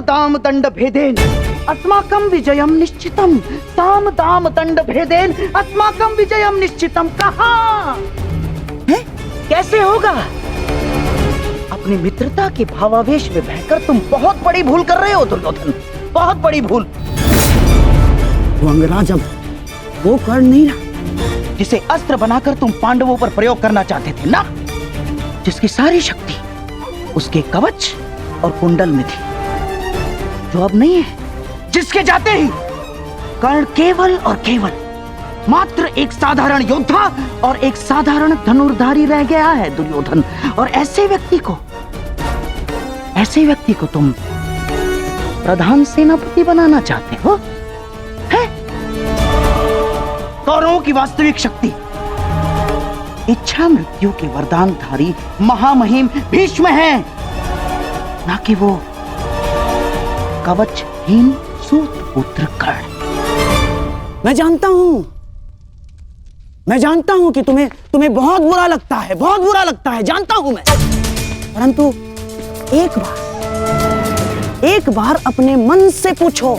दाम दंड भेदेन अस्माकं विजयम निश्चितम। साम दाम दंड भेदेन अस्माकं विजयम निश्चितम। कहाँ है? कैसे होगा? अपनी मित्रता के भावावेश में बहकर तुम बहुत बड़ी भूल कर रहे हो दुर्योधन, बहुत बड़ी भूल। वो अंगराज अब वो कर्ण नहीं रहा जिसे अस्त्र बनाकर तुम पांडवों पर प्रयोग करना चाहते थे ना, जिसकी सारी शक्ति उसके कवच और कुंडल में थी, जो अब नहीं है, जिसके जाते ही कर्ण केवल और केवल मात्र एक साधारण योद्धा और एक साधारण धनुर्धारी रह गया है दुर्योधन। और ऐसे व्यक्ति को तुम प्रधान सेनापति बनाना चाहते हो? है? कौरवों की वास्तविक शक्ति इच्छा मृत्यु के वरदानधारी महामहिम भीष्म है, ना कि वो कवचहीन सूत पुत्र कर्ण। मैं जानता हूं कि तुम्हें बहुत बुरा लगता है, बहुत बुरा लगता है, जानता हूं मैं। परंतु एक बार अपने मन से पूछो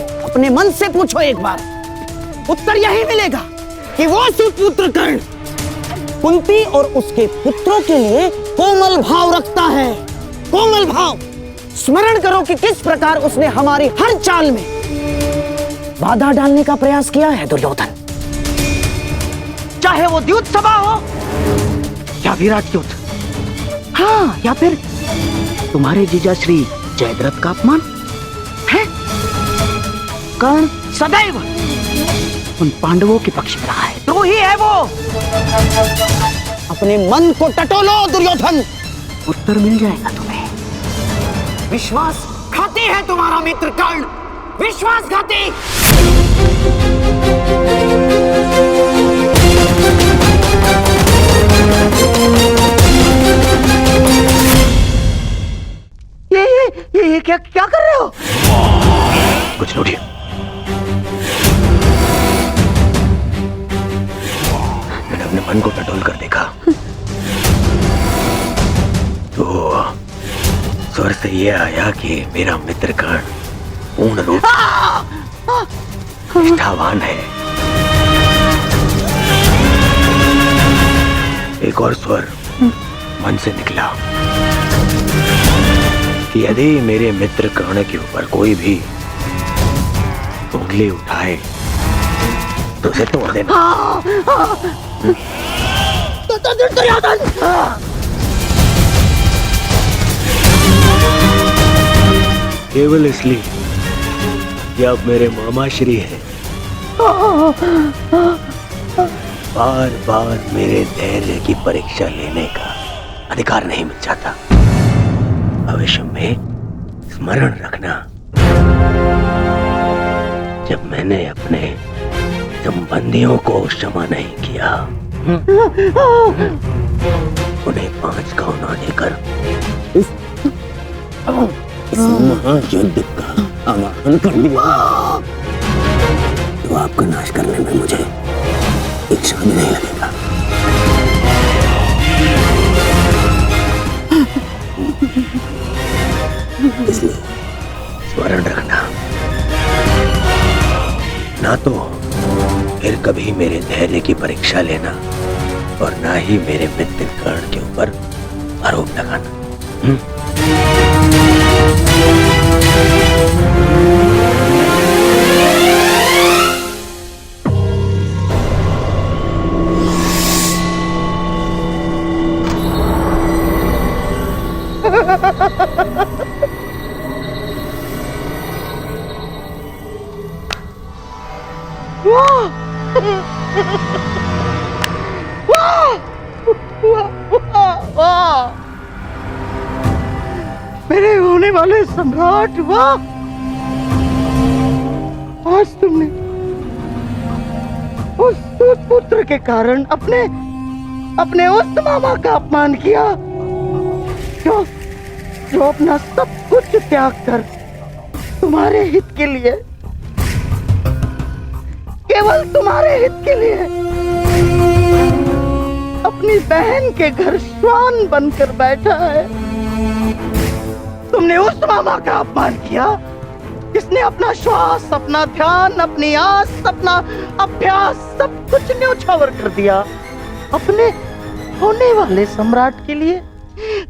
एक बार, उत्तर यही मिलेगा कि वो सुपुत्र कर्ण कुंती और उसके पुत्रों के लिए कोमल भाव रखता है, कोमल भाव। स्मरण करो कि किस प्रकार उसने हमारी हर चाल में बाधा डालने का प्रयास किया है दुर्योधन। चाहे वो द्युत सभा हो या विराट युद्ध, हाँ, या फिर तुम्हारे जीजा श्री जयद्रथ का अपमान है। कर्ण सदैव उन पांडवों के पक्ष में रहा है, द्रोही है वो। अपने मन को टटोलो दुर्योधन, उत्तर मिल जाएगा तुम्हें। विश्वासघाती है तुम्हारा मित्र कर्ण, विश्वासघाती। ये क्या कर रहे हो? कुछ लूटिए। मैंने अपने मन को टटोल कर देखा तो स्वर से ये आया कि मेरा मित्र कर्ण पूर्ण रूप निष्ठावान है। एक और स्वर मन से निकला कि यदि मेरे मित्र कर्ण के ऊपर कोई भी उंगली उठाए तो उसे तोड़ देना। केवल इसलिए कि आप मेरे मामा श्री हैं, बार बार मेरे धैर्य की परीक्षा लेने का अधिकार नहीं मिल जाता। भविष्य में स्मरण रखना, जब मैंने अपने संबंधियों को क्षमा नहीं किया, उन्हें 5 गांव ना देकर इस महायुद्ध का आह्वान कर दिया, तो आपका नाश करने में मुझे एक क्षण भी नहीं लगेगा। इसलिए स्मरण रखना, ना तो फिर कभी मेरे धैर्य की परीक्षा लेना और ना ही मेरे मित्र कर्ण के ऊपर आरोप लगाना। मेरे होने वाले सम्राट, वाह! आज तुमने उस पुत्र के कारण अपने उस मामा का अपमान किया जो अपना सब कुछ त्याग कर तुम्हारे हित के लिए, केवल तुम्हारे हित के लिए अपनी बहन के घर श्वान बनकर बैठा है। तुमने उस मामा का अपमान किया जिसने अपना श्वास, अपना ध्यान, अपनी आस, अपना अभ्यास सब कुछ न्योछावर कर दिया अपने होने वाले सम्राट के लिए।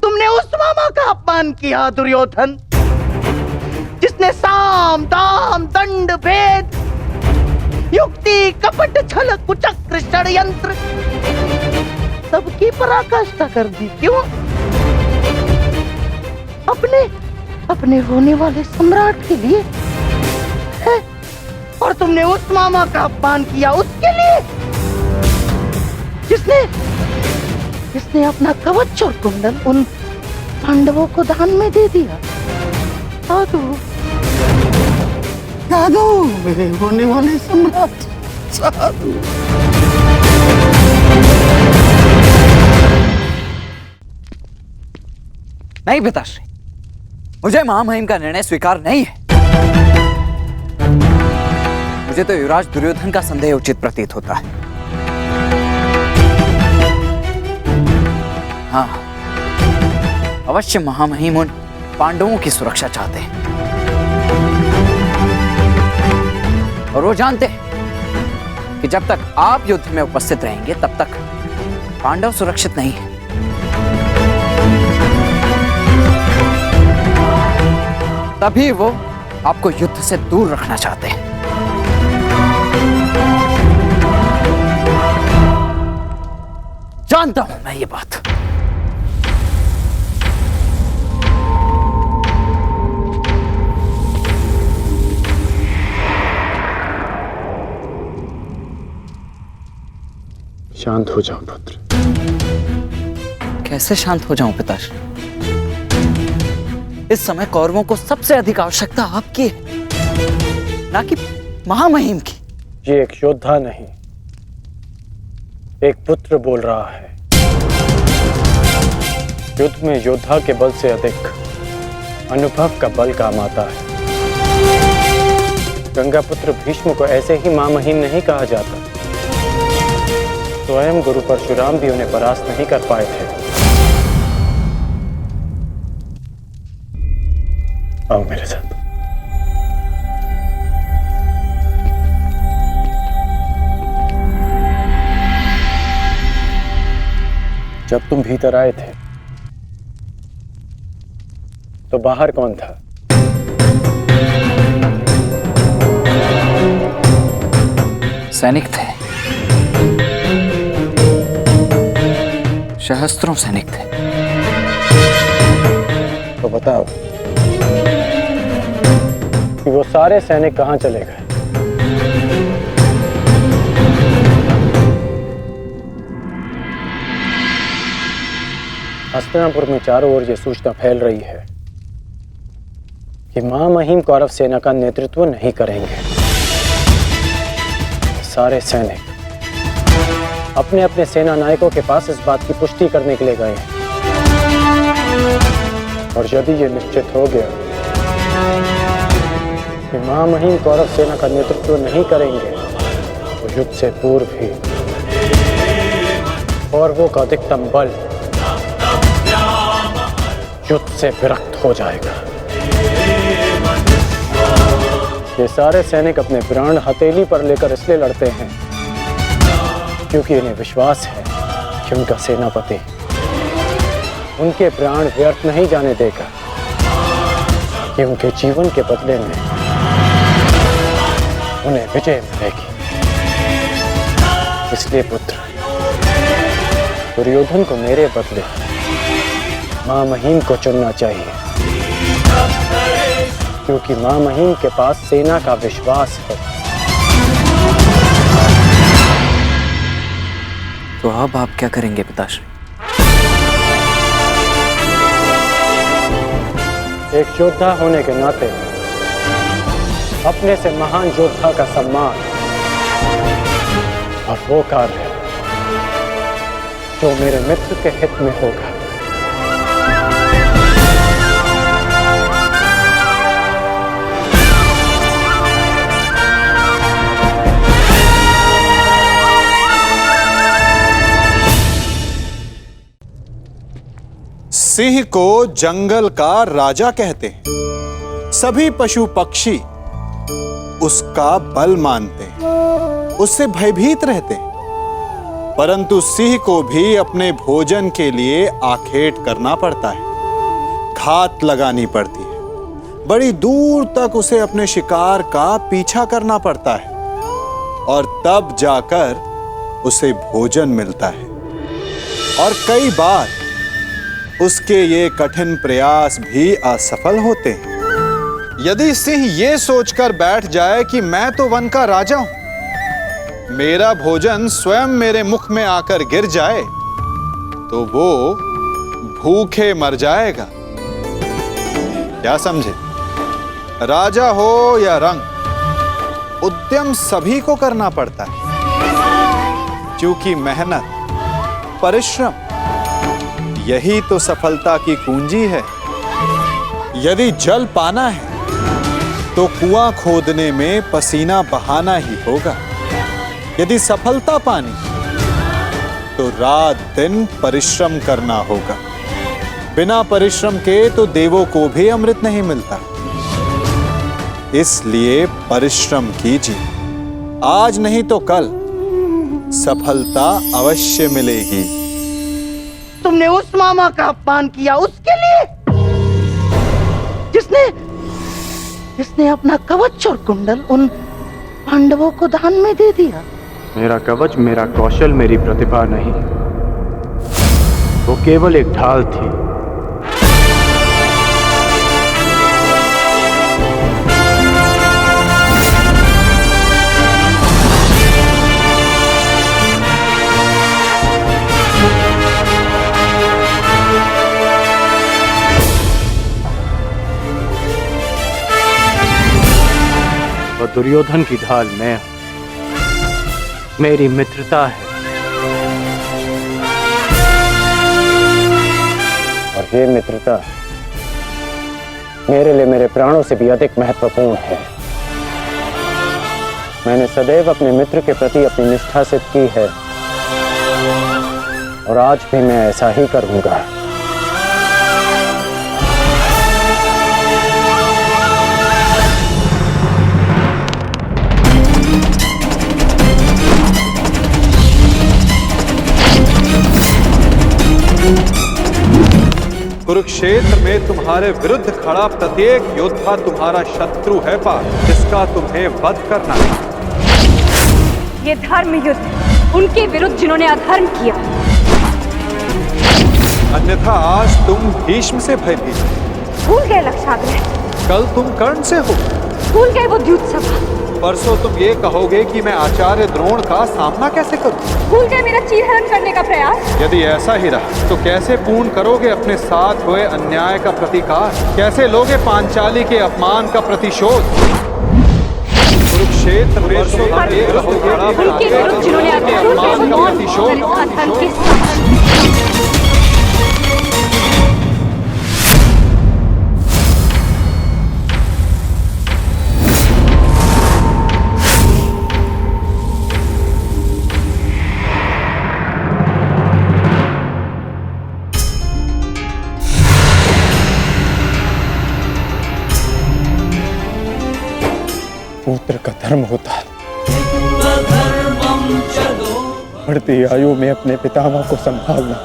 तुमने उस मामा का अपमान किया दुर्योधन, जिसने साम दाम दंड भेद युक्ति कपट छल कुचक्र षड्यंत्र सबकी पराकाष्ठा कर दी। क्यों? अपने होने वाले सम्राट के लिए है? और तुमने उस मामा का अपमान किया उसके लिए जिसने अपना कवच और कुंडल उन पांडवों को दान में दे दिया। साधु मेरे होने वाले सम्राट, साधु। नहीं पिताश्री, मुझे महामहिम का निर्णय स्वीकार नहीं है। मुझे तो युवराज दुर्योधन का संदेह उचित प्रतीत होता है। हाँ, अवश्य महामहिम उन पांडवों की सुरक्षा चाहते हैं और वो जानते हैं कि जब तक आप युद्ध में उपस्थित रहेंगे तब तक पांडव सुरक्षित नहीं है। तभी वो आपको युद्ध से दूर रखना चाहते हैं। जानता हूं मैं ये बात। शांत हो जाओ पुत्र। कैसे शांत हो जाऊं पिताश्री? इस समय कौरवों को सबसे अधिक आवश्यकता आपकी है, ना कि महामहिम की। ये एक योद्धा नहीं, एक पुत्र बोल रहा है। युद्ध में योद्धा के बल से अधिक अनुभव का बल काम आता है। गंगा पुत्र भीष्म को ऐसे ही महामहिम नहीं कहा जाता। स्वयं गुरु परशुराम भी उन्हें परास्त नहीं कर पाए थे। आओ मेरे साथ। जब तुम भीतर आए थे तो बाहर कौन था? सैनिक थे, सहस्त्रों सैनिक थे। तो बताओ कि वो सारे सैनिक कहां चले गए? हस्तिनापुर में चारों ओर ये सूचना फैल रही है कि महामहिम कौरव सेना का नेतृत्व नहीं करेंगे। सारे सैनिक अपने अपने सेना नायकों के पास इस बात की पुष्टि करने के लिए गए हैं। और यदि ये निश्चित हो गया कि महामहिम कौरव सेना का नेतृत्व नहीं करेंगे तो युद्ध से पूर्व ही कौरवों का अधिकतम बल युद्ध से विरक्त हो जाएगा। ये सारे सैनिक अपने प्राण हथेली पर लेकर इसलिए लड़ते हैं क्योंकि इन्हें विश्वास है कि उनका सेनापति उनके प्राण व्यर्थ नहीं जाने देगा, कि उनके जीवन के बदले में उन्हें विजय मिलेगी। इसलिए पुत्र, दुर्योधन को मेरे बदले महामहिम को चुनना चाहिए, क्योंकि महामहिम के पास सेना का विश्वास है। तो अब आप क्या करेंगे पिताश्री? एक योद्धा होने के नाते अपने से महान योद्धा का सम्मान और वो कार्य जो मेरे मित्र के हित में होगा। सिंह को जंगल का राजा कहते हैं। सभी पशु पक्षी उसका बल मानते हैं, उससे भयभीत रहते हैं। परंतु सिंह को भी अपने भोजन के लिए आखेट करना पड़ता है, घात लगानी पड़ती है, बड़ी दूर तक उसे अपने शिकार का पीछा करना पड़ता है और तब जाकर उसे भोजन मिलता है। और कई बार उसके ये कठिन प्रयास भी असफल होते हैं। यदि सिंह ये सोचकर बैठ जाए कि मैं तो वन का राजा हूं, मेरा भोजन स्वयं मेरे मुख में आकर गिर जाए, तो वो भूखे मर जाएगा। क्या समझे? राजा हो या रंक, उद्यम सभी को करना पड़ता है, क्योंकि मेहनत, परिश्रम यही तो सफलता की कुंजी है। यदि जल पाना है तो कुआं खोदने में पसीना बहाना ही होगा। यदि सफलता पानी तो रात दिन परिश्रम करना होगा। बिना परिश्रम के तो देवों को भी अमृत नहीं मिलता। इसलिए परिश्रम कीजिए, आज नहीं तो कल सफलता अवश्य मिलेगी। तुमने उस मामा का अपमान किया उसके लिए, जिसने अपना कवच और कुंडल उन पांडवों को दान में दे दिया। मेरा कवच, मेरा कौशल, मेरी प्रतिभा नहीं, वो केवल एक ढाल थी। और दुर्योधन की ढाल मैं हूं, मेरी मित्रता है। और ये मित्रता मेरे लिए मेरे प्राणों से भी अधिक महत्वपूर्ण है। मैंने सदैव अपने मित्र के प्रति अपनी निष्ठा सिद्ध की है और आज भी मैं ऐसा ही करूंगा। कुरुक्षेत्र में तुम्हारे विरुद्ध खड़ा प्रत्येक योद्धा तुम्हारा शत्रु है पार्थ, जिसका तुम्हें वध करना है। ये धर्म युद्ध उनके विरुद्ध जिन्होंने अधर्म किया। अन्यथा आज तुम भीष्म से भयभीत, भूल गए लक्षाग्रह, कल तुम कर्ण से हो, भूल गए वो द्यूत सभा, परसों तुम ये कहोगे कि मैं आचार्य द्रोण का सामना कैसे करूं, भूल गए मेरा चीरहरण करने का प्रयास। यदि ऐसा ही रहा तो कैसे पूर्ण करोगे अपने साथ हुए अन्याय का प्रतिकार? कैसे लोगे पांचाली के अपमान का प्रतिशोध? कुरुक्षेत्र में उनके विरुद्ध जिन्होंने अधर्म किया, वो मौन और इस अधर्म के साक्षी। पुत्र का धर्म होता है बढ़ती आयु में अपने पितामह को संभालना।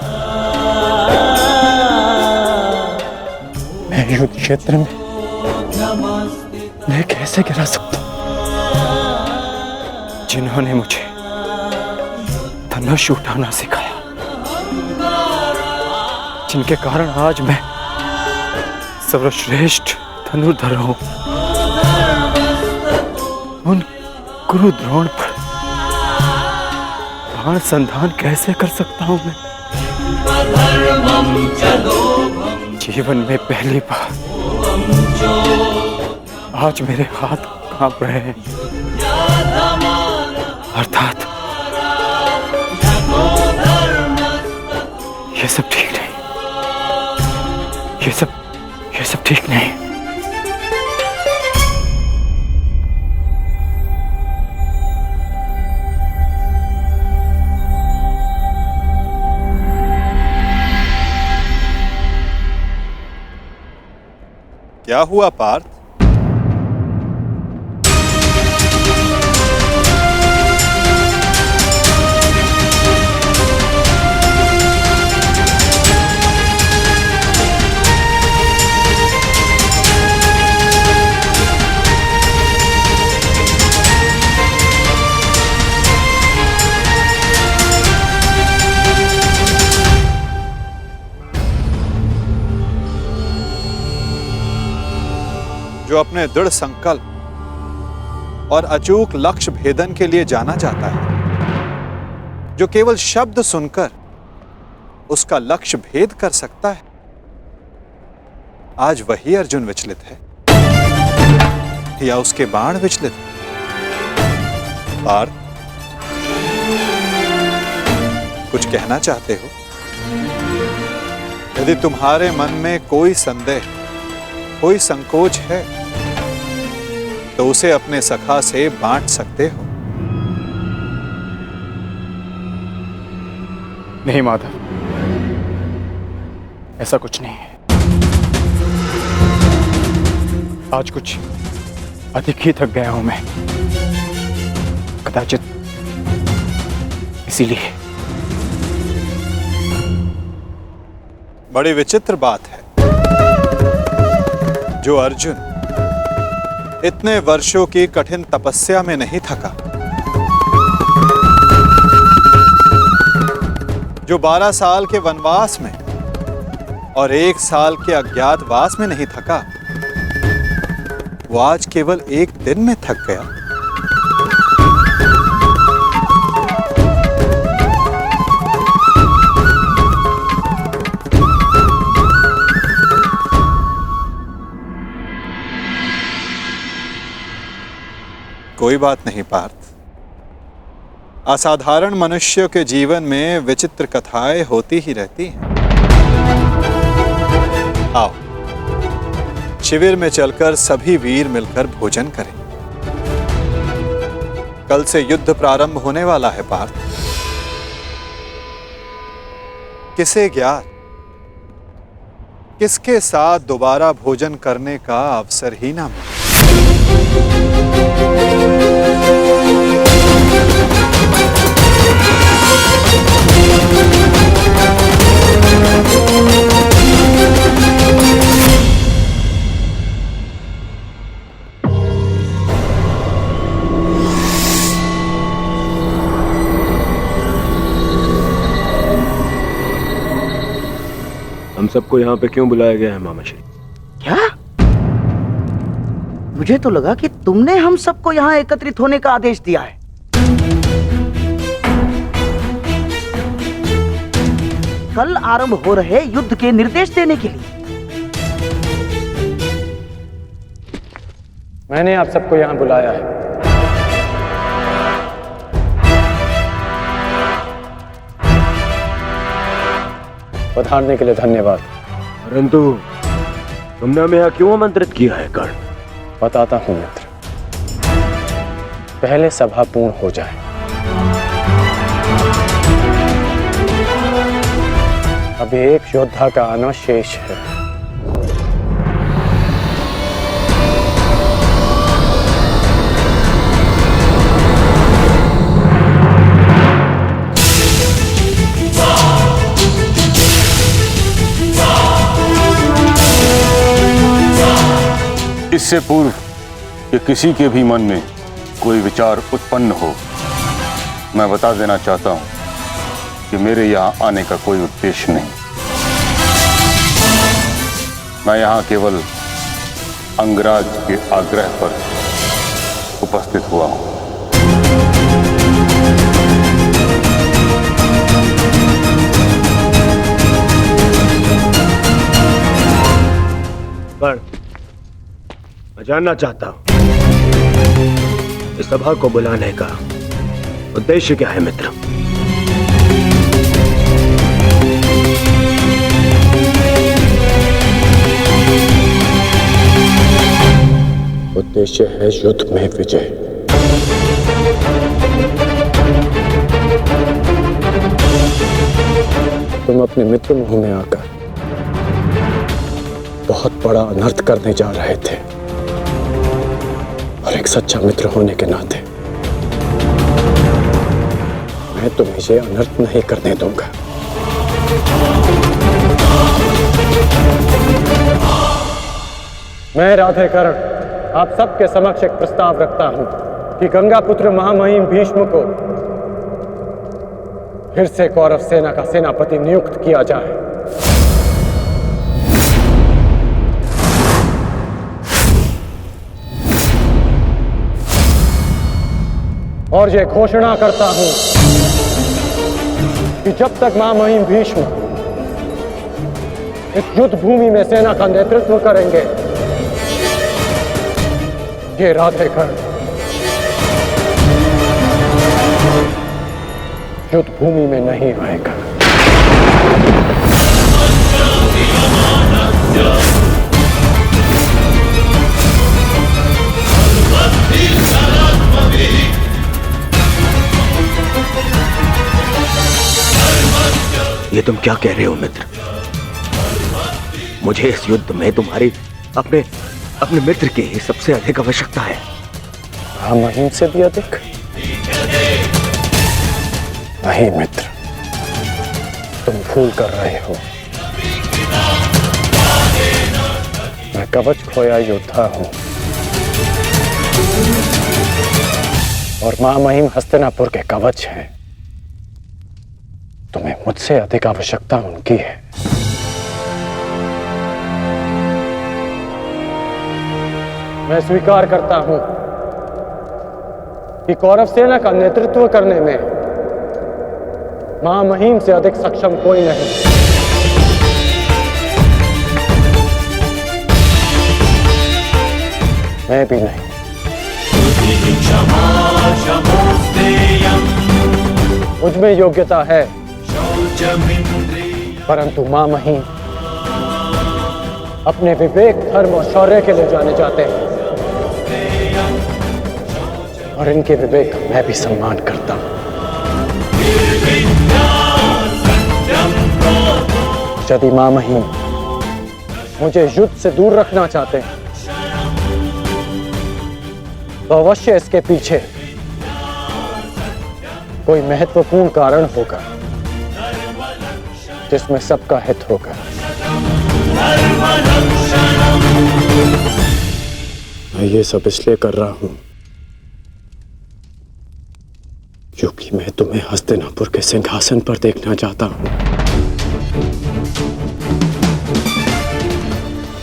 मैं युद्ध क्षेत्र में मैं कैसे गिरा सकता हूं? जिन्होंने मुझे धनुष उठाना सिखाया, जिनके कारण आज मैं सर्वश्रेष्ठ धनुर्धर हूं, उन गुरु द्रोण पर बाण संधान कैसे कर सकता हूं मैं? जीवन में पहली बार आज मेरे हाथ कांप रहे हैं, अर्थात ये सब ठीक नहीं, ये सब ठीक नहीं। क्या हुआ पार्थ? जो अपने दृढ़ संकल्प और अचूक लक्ष्य भेदन के लिए जाना जाता है, जो केवल शब्द सुनकर उसका लक्ष्य भेद कर सकता है, आज वही अर्जुन विचलित है या उसके बाण विचलित है? पार्थ, कुछ कहना चाहते हो? यदि तुम्हारे मन में कोई संदेह, कोई संकोच है, तो उसे अपने सखा से बांट सकते हो। नहीं माधव, ऐसा कुछ नहीं है। आज कुछ अधिक ही थक गया हूं मैं, कदाचित इसीलिए। बड़ी विचित्र बात है, जो अर्जुन इतने वर्षों की कठिन तपस्या में नहीं थका, जो 12 साल के वनवास में और 1 साल के अज्ञातवास में नहीं थका, वो आज केवल 1 दिन में थक गया। कोई बात नहीं पार्थ, असाधारण मनुष्य के जीवन में विचित्र कथाएं होती ही रहती हैं। आओ, शिविर में चलकर सभी वीर मिलकर भोजन करें। कल से युद्ध प्रारंभ होने वाला है पार्थ। किसे ज्ञात किसके साथ दोबारा भोजन करने का अवसर ही ना मिले। हम सबको यहाँ पे क्यों बुलाया गया है मामाश्री? क्या? मुझे तो लगा कि तुमने हम सबको यहाँ एकत्रित होने का आदेश दिया है। कल आरंभ हो रहे युद्ध के निर्देश देने के लिए। मैंने आप सबको यहाँ बुलाया है पधारने के लिए धन्यवाद। परंतु तुमने हमें यहाँ क्यों आमंत्रित किया है कर्ण? बताता हूं मित्र, पहले सभा पूर्ण हो जाए। अभी एक योद्धा का आना शेष है। इससे पूर्व कि किसी के भी मन में कोई विचार उत्पन्न हो, मैं बता देना चाहता हूं कि मेरे यहां आने का कोई उद्देश्य नहीं। मैं यहां केवल अंगराज के आग्रह पर उपस्थित हुआ हूं। मैं जानना चाहता हूं इस सभा को बुलाने का उद्देश्य क्या है मित्र? उद्देश्य है युद्ध में विजय। तुम अपने मित्र मोह में आकर बहुत बड़ा अनर्थ करने जा रहे थे, और एक सच्चा मित्र होने के नाते मैं तुम्हें ये अनर्थ नहीं करने दूंगा। मैं राधेकर्ण आप सबके समक्ष एक प्रस्ताव रखता हूं कि गंगा पुत्र महामहिम भीष्म को फिर से कौरव सेना का सेनापति नियुक्त किया जाए। और ये घोषणा करता हूं कि जब तक महामहिम भीष्म इस युद्ध भूमि में सेना का नेतृत्व करेंगे, ये राधेकर्ण युद्ध भूमि में नहीं आएगा। ये तुम क्या कह रहे हो मित्र? मुझे इस युद्ध में तुम्हारी अपने मित्र की ही सबसे अधिक आवश्यकता है। महामहिम से भी अधिक? नहीं मित्र, तुम भूल कर रहे हो। मैं कवच खोया योद्धा हूं और महामहिम हस्तिनापुर के कवच हैं। तुम्हें मुझसे अधिक आवश्यकता उनकी है। मैं स्वीकार करता हूं कि कौरव सेना का नेतृत्व करने में महामहिम से अधिक सक्षम कोई नहीं। मैं भी नहीं। मुझ में योग्यता है, परंतु महामहिम अपने विवेक, धर्म और शौर्य के लिए जाने जाते हैं और इनके विवेक का मैं भी सम्मान करता हूं। यदि महामहिम मुझे युद्ध से दूर रखना चाहते हैं तो अवश्य इसके पीछे कोई महत्वपूर्ण कारण होगा जिसमें सबका हित होगा। मैं ये सब इसलिए कर रहा हूं क्योंकि मैं तुम्हें हस्तिनापुर के सिंहासन पर देखना चाहता हूं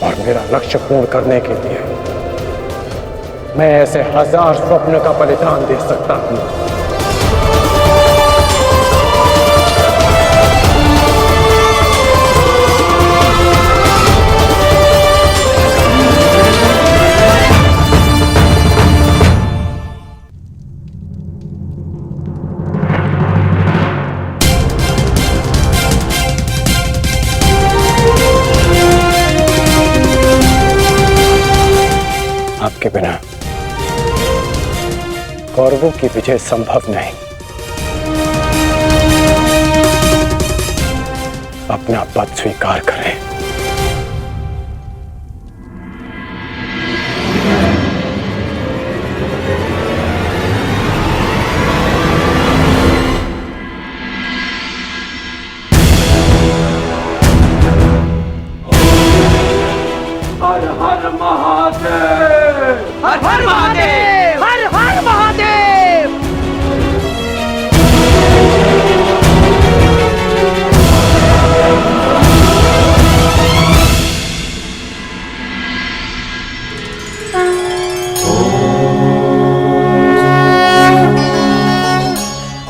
और मेरा लक्ष्य पूर्ण करने के लिए मैं ऐसे 1000 स्वप्न का बलिदान दे सकता हूं। आपके बिना कौरवों की विजय संभव नहीं। अपना पद स्वीकार करें। हर हर महादेव, हर हर महादेव, हर हर महादेव।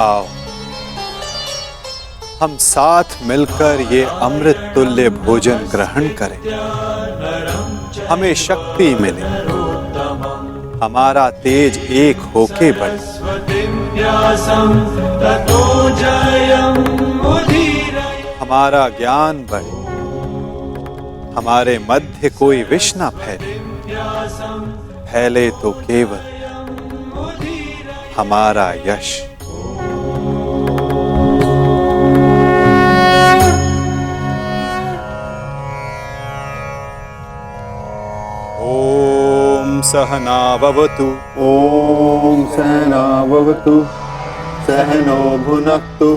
आओ हम साथ मिलकर ये अमृत तुल्य भोजन ग्रहण करें, हमें शक्ति मिले, हमारा तेज एक होके बढ़े। हमारा ज्ञान बढ़े, हमारे मध्य कोई विष न फैले, फैले तो केवल हमारा यश। सहना भवतु। ओम सहना भवतु। सहनो भुनक्तु।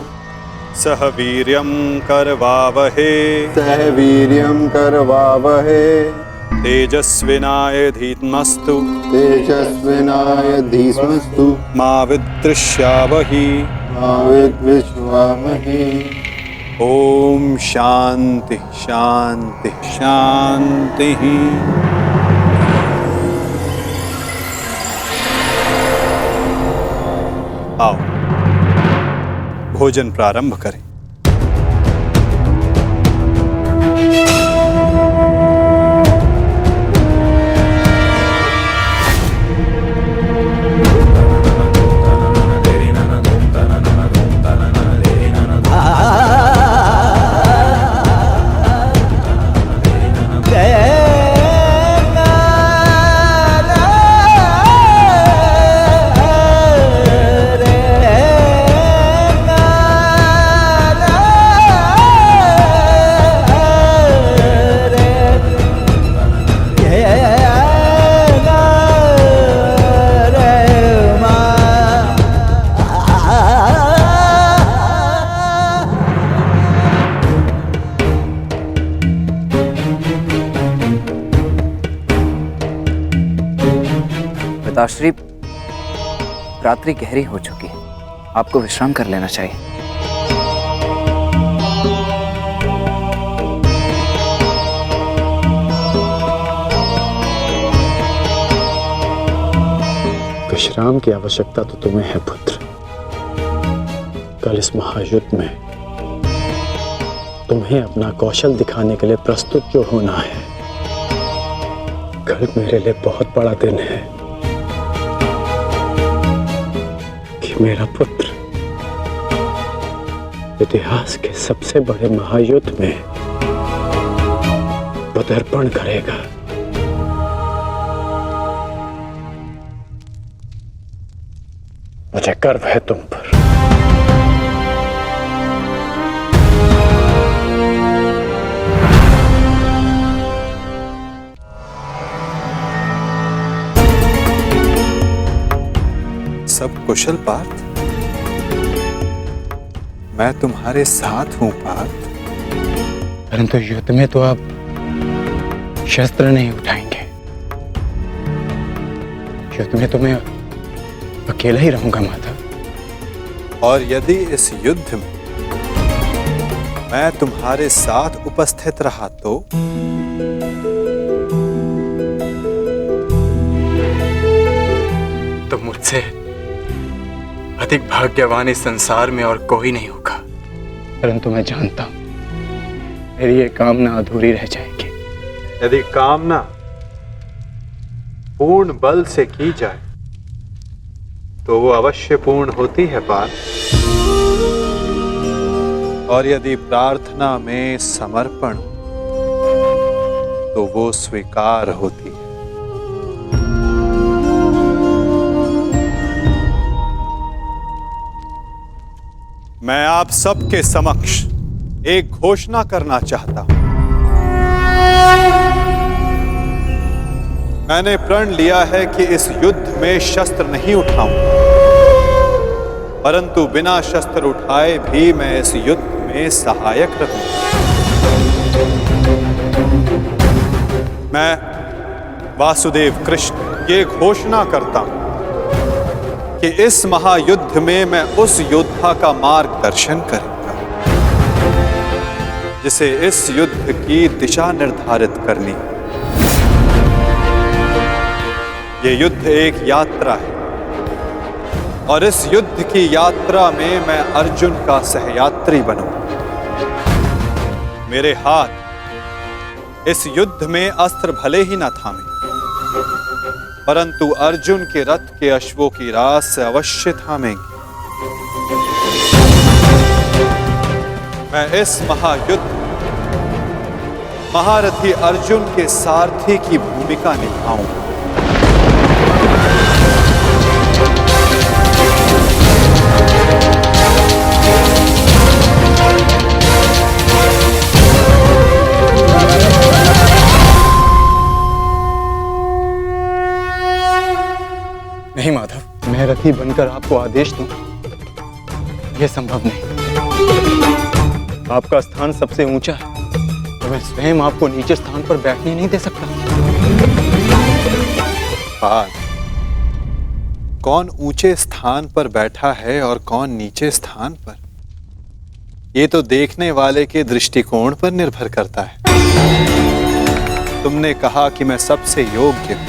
सह वीर्यं करवावहे। सह वीर्यं करवावहे। तेजस्विनाय धीमस्तु। तेजस्विनाय धीमस्तु। मा विद्विषावहि। मा विद्विषावहि। ओम शांति शांति शांति। आओ भोजन प्रारंभ करें। पिताश्री, रात्रि गहरी हो चुकी है, आपको विश्राम कर लेना चाहिए। विश्राम की आवश्यकता तो तुम्हें है पुत्र। कल इस महायुद्ध में तुम्हें अपना कौशल दिखाने के लिए प्रस्तुत जो होना है, कल मेरे लिए बहुत बड़ा दिन है कि मेरा पुत्र इतिहास के सबसे बड़े महायुद्ध में पदार्पण करेगा। मुझे गर्व है तुम पर। सब कुशल पार्थ? मैं तुम्हारे साथ हूं पार्थ। परंतु युद्ध में तो आप शस्त्र नहीं उठाएंगे। युद्ध में तो मैं अकेला ही रहूंगा माता। और यदि इस युद्ध में मैं तुम्हारे साथ उपस्थित रहा तो मुझसे अधिक भाग्यवान इस संसार में और कोई नहीं होगा। परंतु मैं जानता हूं मेरी ये कामना अधूरी रह जाएगी। यदि कामना पूर्ण बल से की जाए तो वो अवश्य पूर्ण होती है पार्थ। और यदि प्रार्थना में समर्पण तो वो स्वीकार होती है। मैं आप सबके समक्ष एक घोषणा करना चाहता हूं। मैंने प्रण लिया है कि इस युद्ध में शस्त्र नहीं उठाऊंगा, परंतु बिना शस्त्र उठाए भी मैं इस युद्ध में सहायक रहूंगा। मैं वासुदेव कृष्ण ये घोषणा करता हूं कि इस महायुद्ध में मैं उस योद्धा का मार्गदर्शन करूंगा जिसे इस युद्ध की दिशा निर्धारित करनी है। ये युद्ध एक यात्रा है और इस युद्ध की यात्रा में मैं अर्जुन का सहयात्री बनूंगा। मेरे हाथ इस युद्ध में अस्त्र भले ही न थामे, परंतु अर्जुन के रथ के अश्वों की रास से अवश्य थामेंगे। मैं इस महायुद्ध महारथी अर्जुन के सारथी की भूमिका निभाऊंगा। नहीं माधव, मैं रथी बनकर आपको आदेश दूं, यह संभव नहीं। आपका स्थान सबसे ऊंचा है, तो मैं स्वयं आपको नीचे स्थान पर बैठने नहीं दे सकता। कौन ऊंचे स्थान पर बैठा है और कौन नीचे स्थान पर, ये तो देखने वाले के दृष्टिकोण पर निर्भर करता है। तुमने कहा कि मैं सबसे योग्य हूं,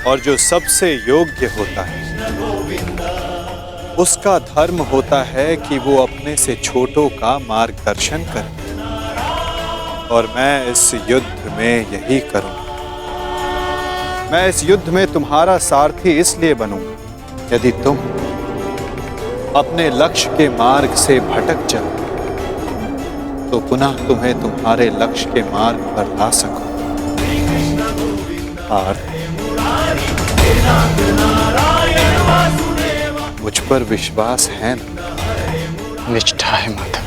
और जो सबसे योग्य होता है उसका धर्म होता है कि वो अपने से छोटों का मार्गदर्शन करे, और मैं इस युद्ध में यही करूंगा। मैं इस युद्ध में तुम्हारा सारथी इसलिए बनूंगा, यदि तुम अपने लक्ष्य के मार्ग से भटक जाओ तो पुनः तुम्हें तुम्हारे लक्ष्य के मार्ग पर ला सकूं। और मुझ पर विश्वास है ना? निष्ठा है माता।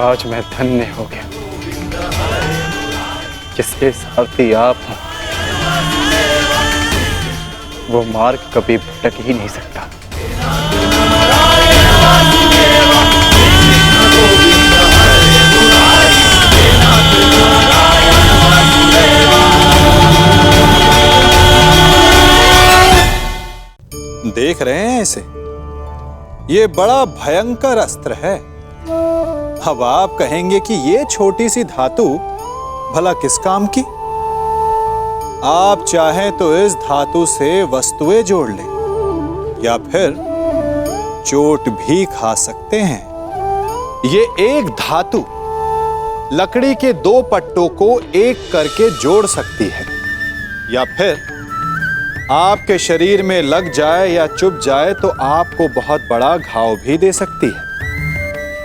आज मैं धन्य हो गया, जिसके सारथी आप हैं। वो मार्ग कभी भटक ही नहीं सकता। देख रहे हैं इसे? ये बड़ा भयंकर अस्त्र है। अब आप कहेंगे कि ये छोटी सी धातु भला किस काम की? आप चाहें तो इस धातु से वस्तुएं जोड़ लें या फिर चोट भी खा सकते हैं। ये एक धातु लकड़ी के दो पट्टों को एक करके जोड़ सकती है, या फिर आपके शरीर में लग जाए या चुभ जाए तो आपको बहुत बड़ा घाव भी दे सकती है।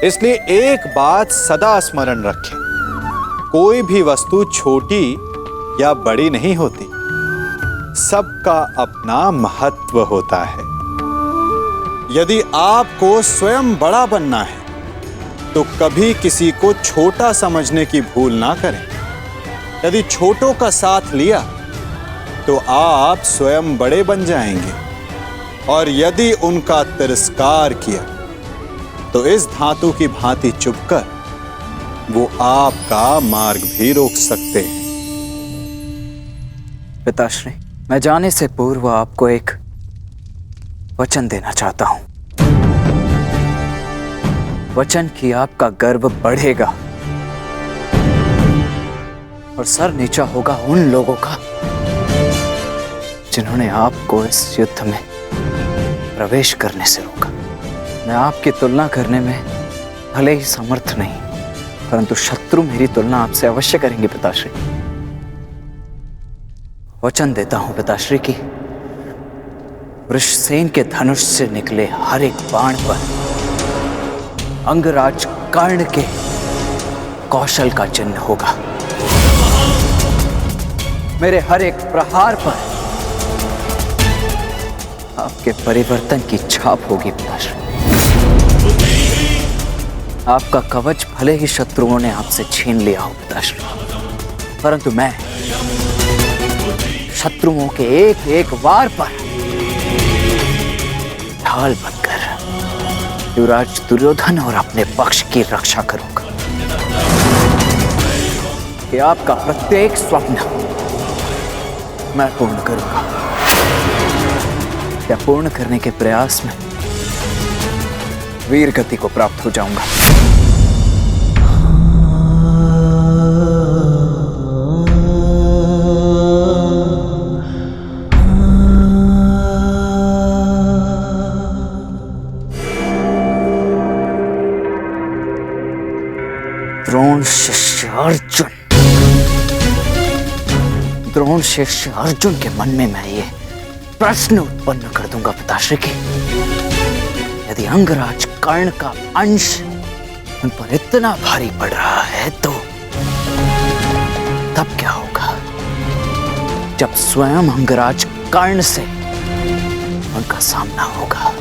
इसलिए एक बात सदा स्मरण रखें, कोई भी वस्तु छोटी या बड़ी नहीं होती, सबका अपना महत्व होता है। यदि आपको स्वयं बड़ा बनना है तो कभी किसी को छोटा समझने की भूल ना करें। यदि छोटों का साथ लिया तो आप स्वयं बड़े बन जाएंगे, और यदि उनका तिरस्कार किया तो इस धातु की भांति चुभकर वो आपका मार्ग भी रोक सकते हैं। पिताश्री, मैं जाने से पूर्व आपको एक वचन देना चाहता हूं। वचन कि आपका गर्व बढ़ेगा और सर नीचा होगा उन लोगों का जिन्होंने आपको इस युद्ध में प्रवेश करने से रोका। मैं आपकी तुलना करने में भले ही समर्थ नहीं, परंतु शत्रु मेरी तुलना आपसे अवश्य करेंगे पिताश्री। वचन देता हूं पिताश्री की वृषसेन के धनुष से निकले हर एक बाण पर अंगराज कर्ण के कौशल का चिन्ह होगा। मेरे हर एक प्रहार पर आपके परिवर्तन की छाप होगी पिताश्री। आपका कवच भले ही शत्रुओं ने आपसे छीन लिया हो पिताश्री, परंतु मैं शत्रुओं के एक एक वार पर ढाल बनकर युवराज दुर्योधन और अपने पक्ष की रक्षा करूंगा कि आपका प्रत्येक स्वप्न मैं पूर्ण करूंगा। या पूर्ण करने के प्रयास में वीर गति को प्राप्त हो जाऊंगा। द्रोण शिष्य अर्जुन, द्रोण शिष्य अर्जुन के मन में मैं ये प्रश्न उत्पन्न कर दूंगा पिताश्री की, यदि अंगराज कर्ण का अंश उन पर इतना भारी पड़ रहा है तो तब क्या होगा जब स्वयं अंगराज कर्ण से उनका सामना होगा।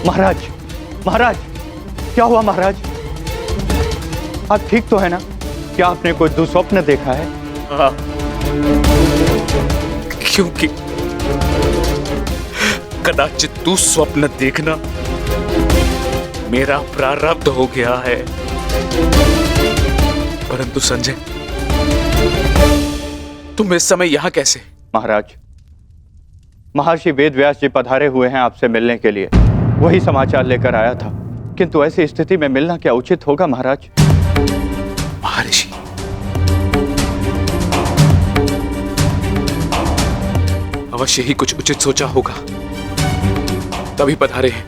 महाराज, महाराज, क्या हुआ महाराज? आप ठीक तो है ना? क्या आपने कोई दुस्वप्न देखा है? हाँ, क्योंकि कदाचित तू स्वप्न देखना मेरा प्रारब्ध हो गया है। परंतु संजय, तुम इस समय यहां कैसे? महाराज, महर्षि वेदव्यास जी पधारे हुए हैं आपसे मिलने के लिए। वही समाचार लेकर आया था, किंतु ऐसी स्थिति में मिलना क्या उचित होगा महाराज? महर्षि, अवश्य ही कुछ उचित सोचा होगा, तभी पधारे हैं।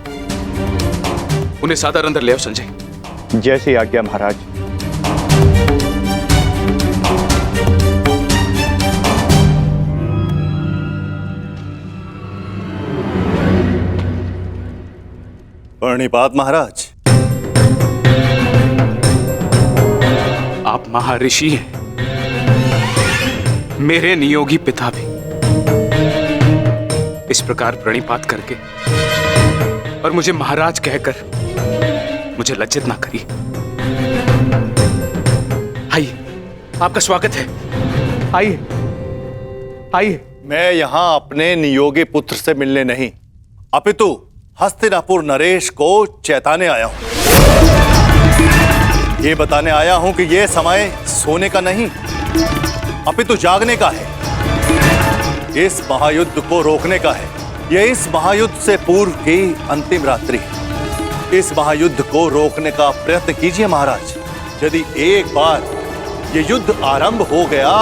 उन्हें सादर अंदर ले आओ संजय। जैसी आज्ञा महाराज। प्रणिपात महाराज। आप महर्षि हैं, मेरे नियोगी पिता भी। इस प्रकार प्रणिपात करके और मुझे महाराज कहकर मुझे लज्जित ना करिए। आइए, आपका स्वागत है। आइए आइए। मैं यहां अपने नियोगी पुत्र से मिलने नहीं, अपितु हस्तिनापुर नरेश को चेताने आया हूं। ये बताने आया हूं कि यह समय सोने का नहीं, अपितु जागने का है। इस महायुद्ध को रोकने का है। यह इस महायुद्ध से पूर्व की अंतिम रात्रि है। इस महायुद्ध को रोकने का प्रयत्न कीजिए महाराज। यदि एक बार यह युद्ध आरंभ हो गया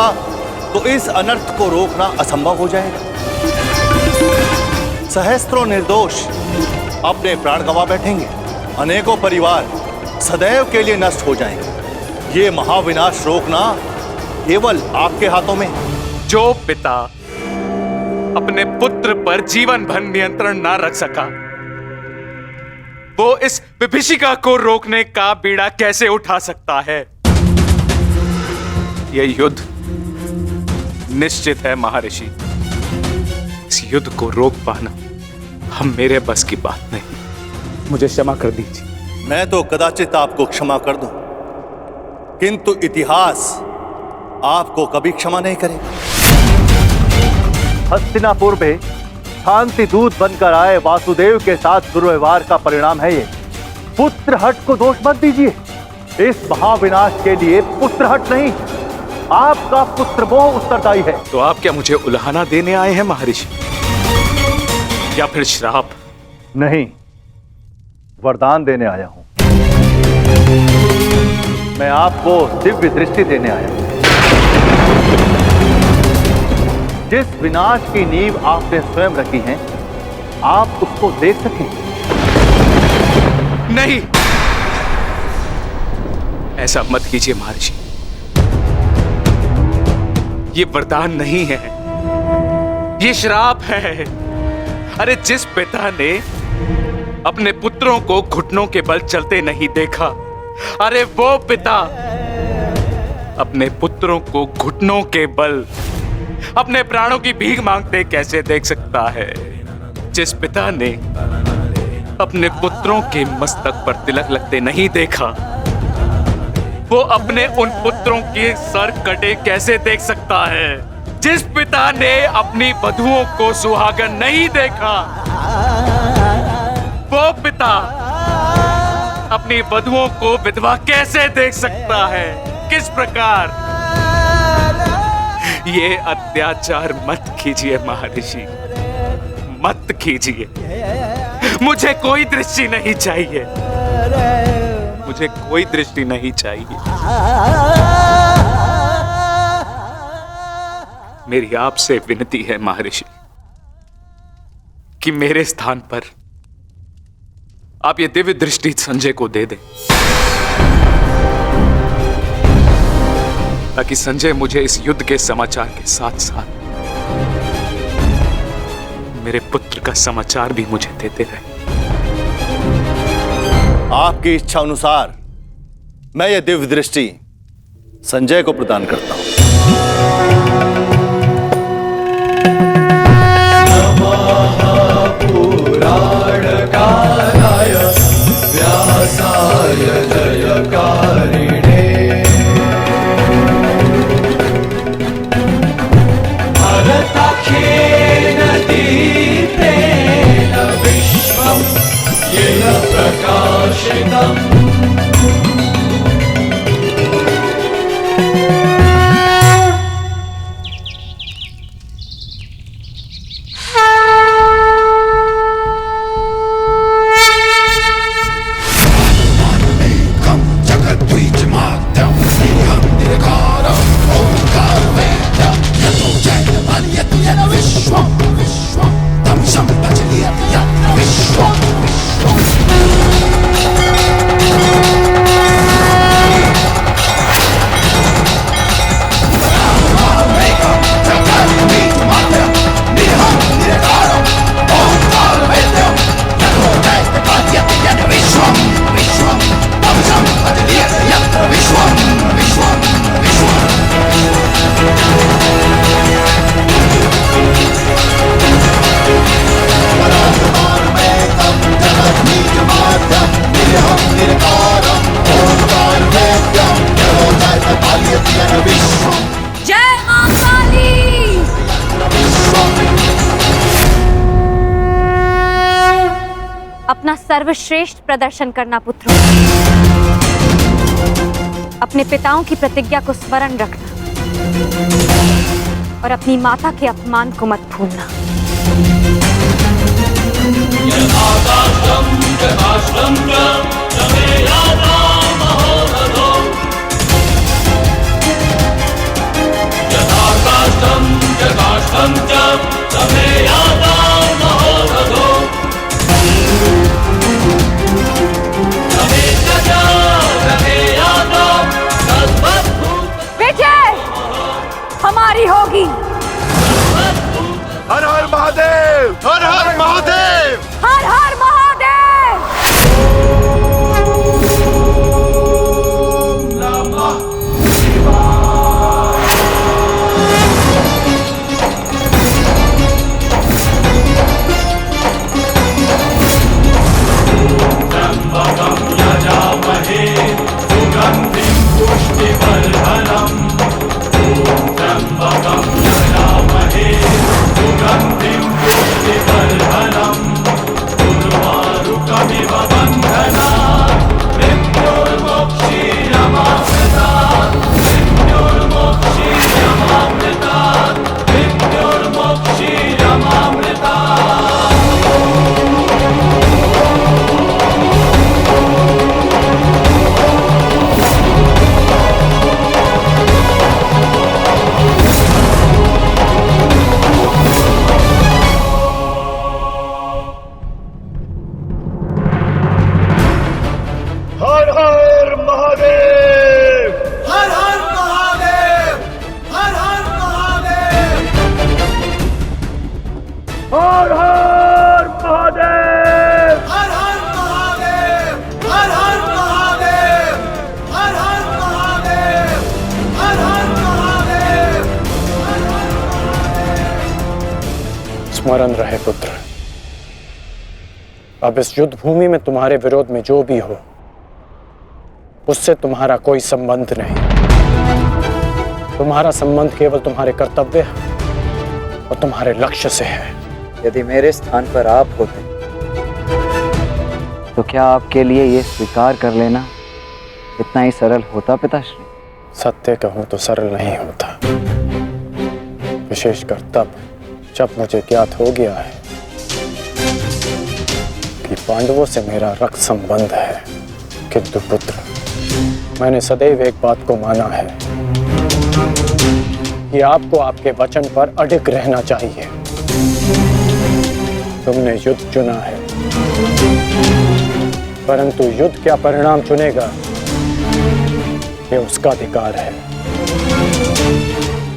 तो इस अनर्थ को रोकना असंभव हो जाएगा। सहस्त्रों निर्दोष अपने प्राण गंवा बैठेंगे, अनेकों परिवार सदैव के लिए नष्ट हो जाएंगे। ये महाविनाश रोकना केवल आपके हाथों में। जो पिता अपने पुत्र पर जीवन भर नियंत्रण ना रख सका, वो इस विभीषिका को रोकने का बीड़ा कैसे उठा सकता है? यह युद्ध निश्चित है महर्षि। इस युद्ध को रोक पाना हम मेरे बस की बात नहीं। मुझे क्षमा कर दीजिए। मैं तो कदाचित आपको क्षमा कर दूं, किंतु इतिहास आपको कभी क्षमा नहीं करेगा। हस्तिनापुर में शांति दूत बनकर आए वासुदेव के साथ दुर्व्यवहार का परिणाम है ये। पुत्रहट को दोष मत दीजिए। इस महाविनाश के लिए पुत्रहट नहीं, आपका पुत्रमोह उत्तरदायी है। तो आप क्या मुझे उल्हाना देने आए हैं महर्षि, या फिर श्राप? नहीं, वरदान देने आया हूं। मैं आपको दिव्य दृष्टि देने आया हूं। जिस विनाश की नींव आपने स्वयं रखी है, आप उसको देख सकें। नहीं, ऐसा मत कीजिए महर्षि। ये वरदान नहीं है, ये श्राप है। अरे जिस पिता ने अपने पुत्रों को घुटनों के बल चलते नहीं देखा, अरे वो पिता अपने पुत्रों को घुटनों के बल अपने प्राणों की भीख मांगते कैसे देख सकता है? जिस पिता ने अपने पुत्रों के मस्तक पर तिलक लगते नहीं देखा, वो अपने उन पुत्रों के सर कटे कैसे देख सकता है? जिस पिता ने अपनी वधुओं को सुहागन नहीं देखा, वो पिता अपनी वधुओं को विधवा कैसे देख सकता है? किस प्रकार? ये अत्याचार मत कीजिए महर्षि, मत कीजिए। मुझे कोई दृष्टि नहीं चाहिए, मुझे कोई दृष्टि नहीं चाहिए। मेरी आपसे विनती है महर्षि कि मेरे स्थान पर आप ये दिव्य दृष्टि संजय को दे दें, ताकि संजय मुझे इस युद्ध के समाचार के साथ साथ मेरे पुत्र का समाचार भी मुझे देते रहे। आपकी इच्छा अनुसार मैं यह दिव्य दृष्टि संजय को प्रदान करता हूं। पुराणकाराय व्यासाय जयकारिणे भरताख्येन दीप्तेन विश्वं येन प्रकाशेन सर्वश्रेष्ठ प्रदर्शन करना पुत्रों। अपने पिताओं की प्रतिज्ञा को स्मरण रखना और अपनी माता के अपमान को मत भूलना। विजय हमारी होगी। हर हर महादेव, हर हर महादेव, हर हर महादेव। हर हर महादेव, हर हर महादेव, हर हर महादेव, हर हर महादेव, हर हर महादेव, हर हर महादेव, हर हर महादेव, हर हर महादेव। स्मरण रहे पुत्र, अब इस युद्ध भूमि में तुम्हारे विरोध में जो भी हो उससे तुम्हारा कोई संबंध नहीं। तुम्हारा संबंध केवल तुम्हारे कर्तव्य और तुम्हारे लक्ष्य से है। यदि मेरे स्थान पर आप होते तो क्या आपके लिए ये स्वीकार कर लेना इतना ही सरल होता पिताश्री? सत्य कहूं तो सरल नहीं होता, विशेषकर तब जब मुझे ज्ञात हो गया है कि पांडवों से मेरा रक्त संबंध है। किंतु पुत्र, मैंने सदैव एक बात को माना है कि आपको आपके वचन पर अडिग रहना चाहिए। तुमने युद्ध चुना है, परंतु युद्ध क्या परिणाम चुनेगा ये उसका अधिकार है।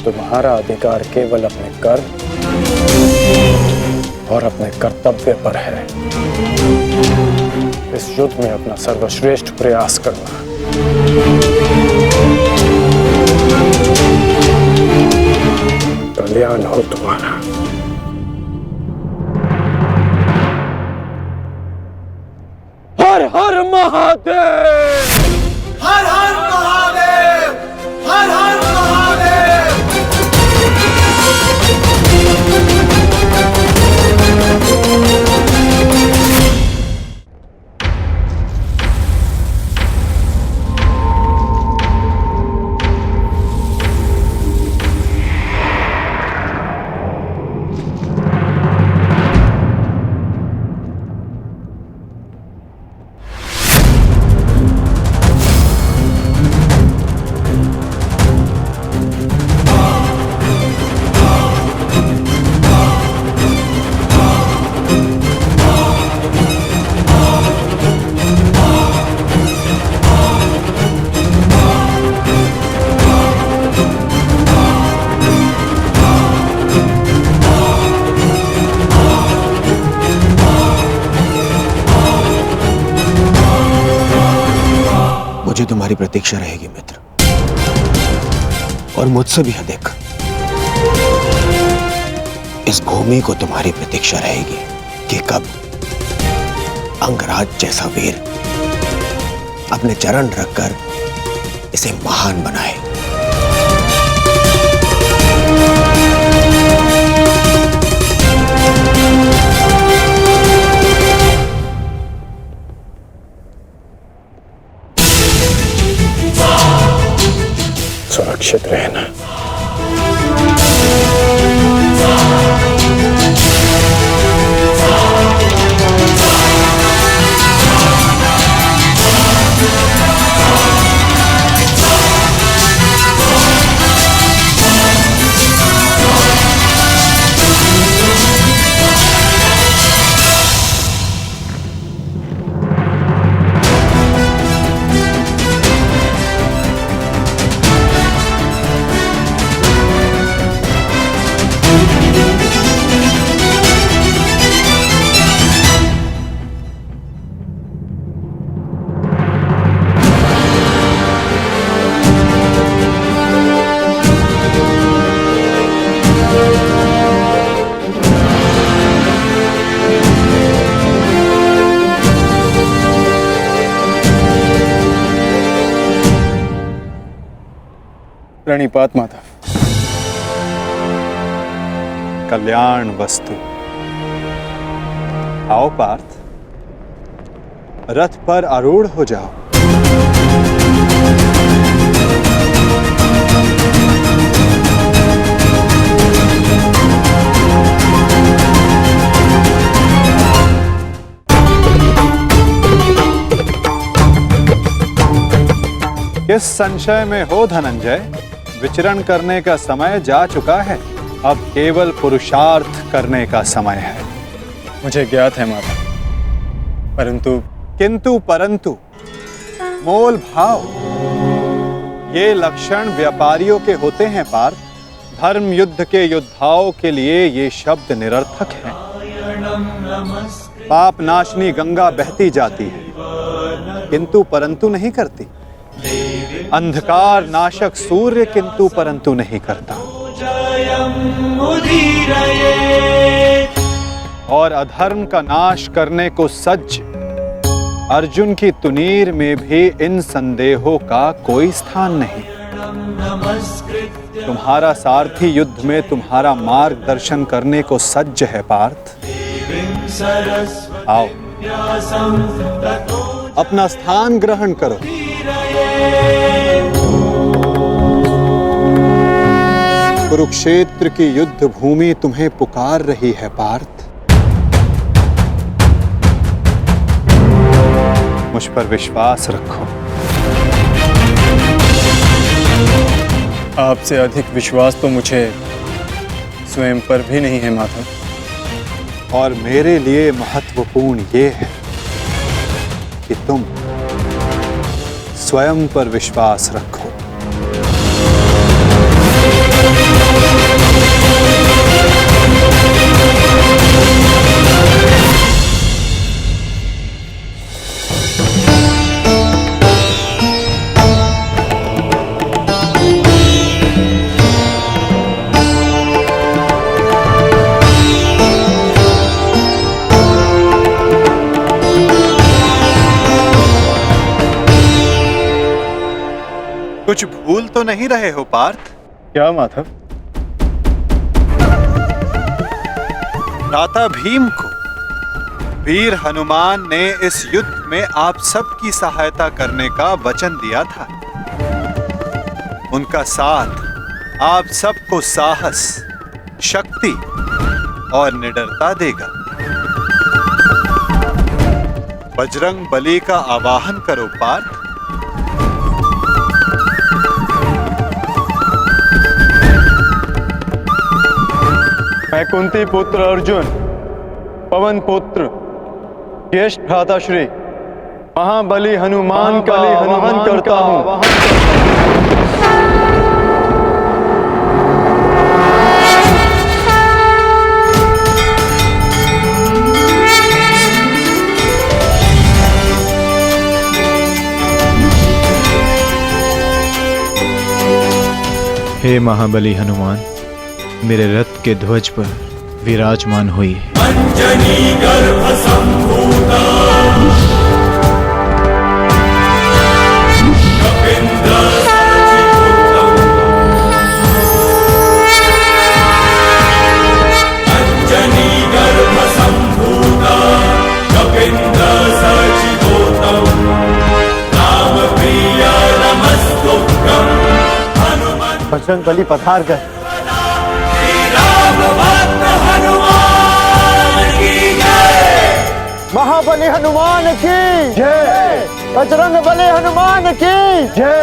तुम्हारा अधिकार केवल अपने कर्म और अपने कर्तव्य पर है। इस युद्ध में अपना सर्वश्रेष्ठ प्रयास करना। कल्याण हो तुम्हारा। हर हर महादेव, हर हर महादेव, हर हर महादेव। मुझे तुम्हारी प्रतीक्षा रहेगी मित्र, और मुझसे भी अधिक इस भूमि को तुम्हारी प्रतीक्षा रहेगी कि कब अंगराज जैसा वीर अपने चरण रखकर इसे महान बनाए। प्रणिपात माधव। कल्याण वस्तु। आओ पार्थ, रथ पर आरूढ़ हो जाओ। किस संशय में हो धनंजय, विचरण करने का समय जा चुका है, अब केवल पुरुषार्थ करने का समय है। मुझे ज्ञात है माधव, परंतु किंतु परंतु मोल भाव, ये लक्षण व्यापारियों के होते हैं पार्थ। धर्म युद्ध के योद्धाओं के लिए ये शब्द निरर्थक हैं। पाप नाशनी गंगा बहती जाती है किंतु परंतु नहीं करती, अंधकार नाशक सूर्य किंतु परंतु नहीं करता, और अधर्म का नाश करने को सज्ज अर्जुन की तुनीर में भी इन संदेहों का कोई स्थान नहीं। तुम्हारा सारथी युद्ध में तुम्हारा मार्गदर्शन करने को सज्ज है पार्थ। आओ, अपना स्थान ग्रहण करो। कुरुक्षेत्र की युद्ध भूमि तुम्हें पुकार रही है पार्थ। मुझ पर विश्वास रखो। आपसे अधिक विश्वास तो मुझे स्वयं पर भी नहीं है माधव। और मेरे लिए महत्वपूर्ण ये है कि तुम स्वयं पर विश्वास रखो। कुछ भूल तो नहीं रहे हो पार्थ? क्या माधव? भ्राता भीम को वीर हनुमान ने इस युद्ध में आप सबकी सहायता करने का वचन दिया था। उनका साथ आप सबको साहस, शक्ति और निडरता देगा। बजरंग बली का आवाहन करो पार्थ। मैं कुंती पुत्र अर्जुन, पवन पुत्र, ज्येष्ठ भ्राताश्री महाबली हनुमान का आवाहन करता हूँ। हे महाबली हनुमान, मेरे रथ के ध्वज पर विराजमान हुई। अंजनी गर्भ संभूता कपिंद्र सचिवोत्तम, अंजनी गर्भ संभूता कपिंद्र सचिवोत्तम, राम प्रिय नमस्तुभ्यं। बजरंग बली पधार गए। महाबली हनुमान की जय। बजरंग बली हनुमान की जय।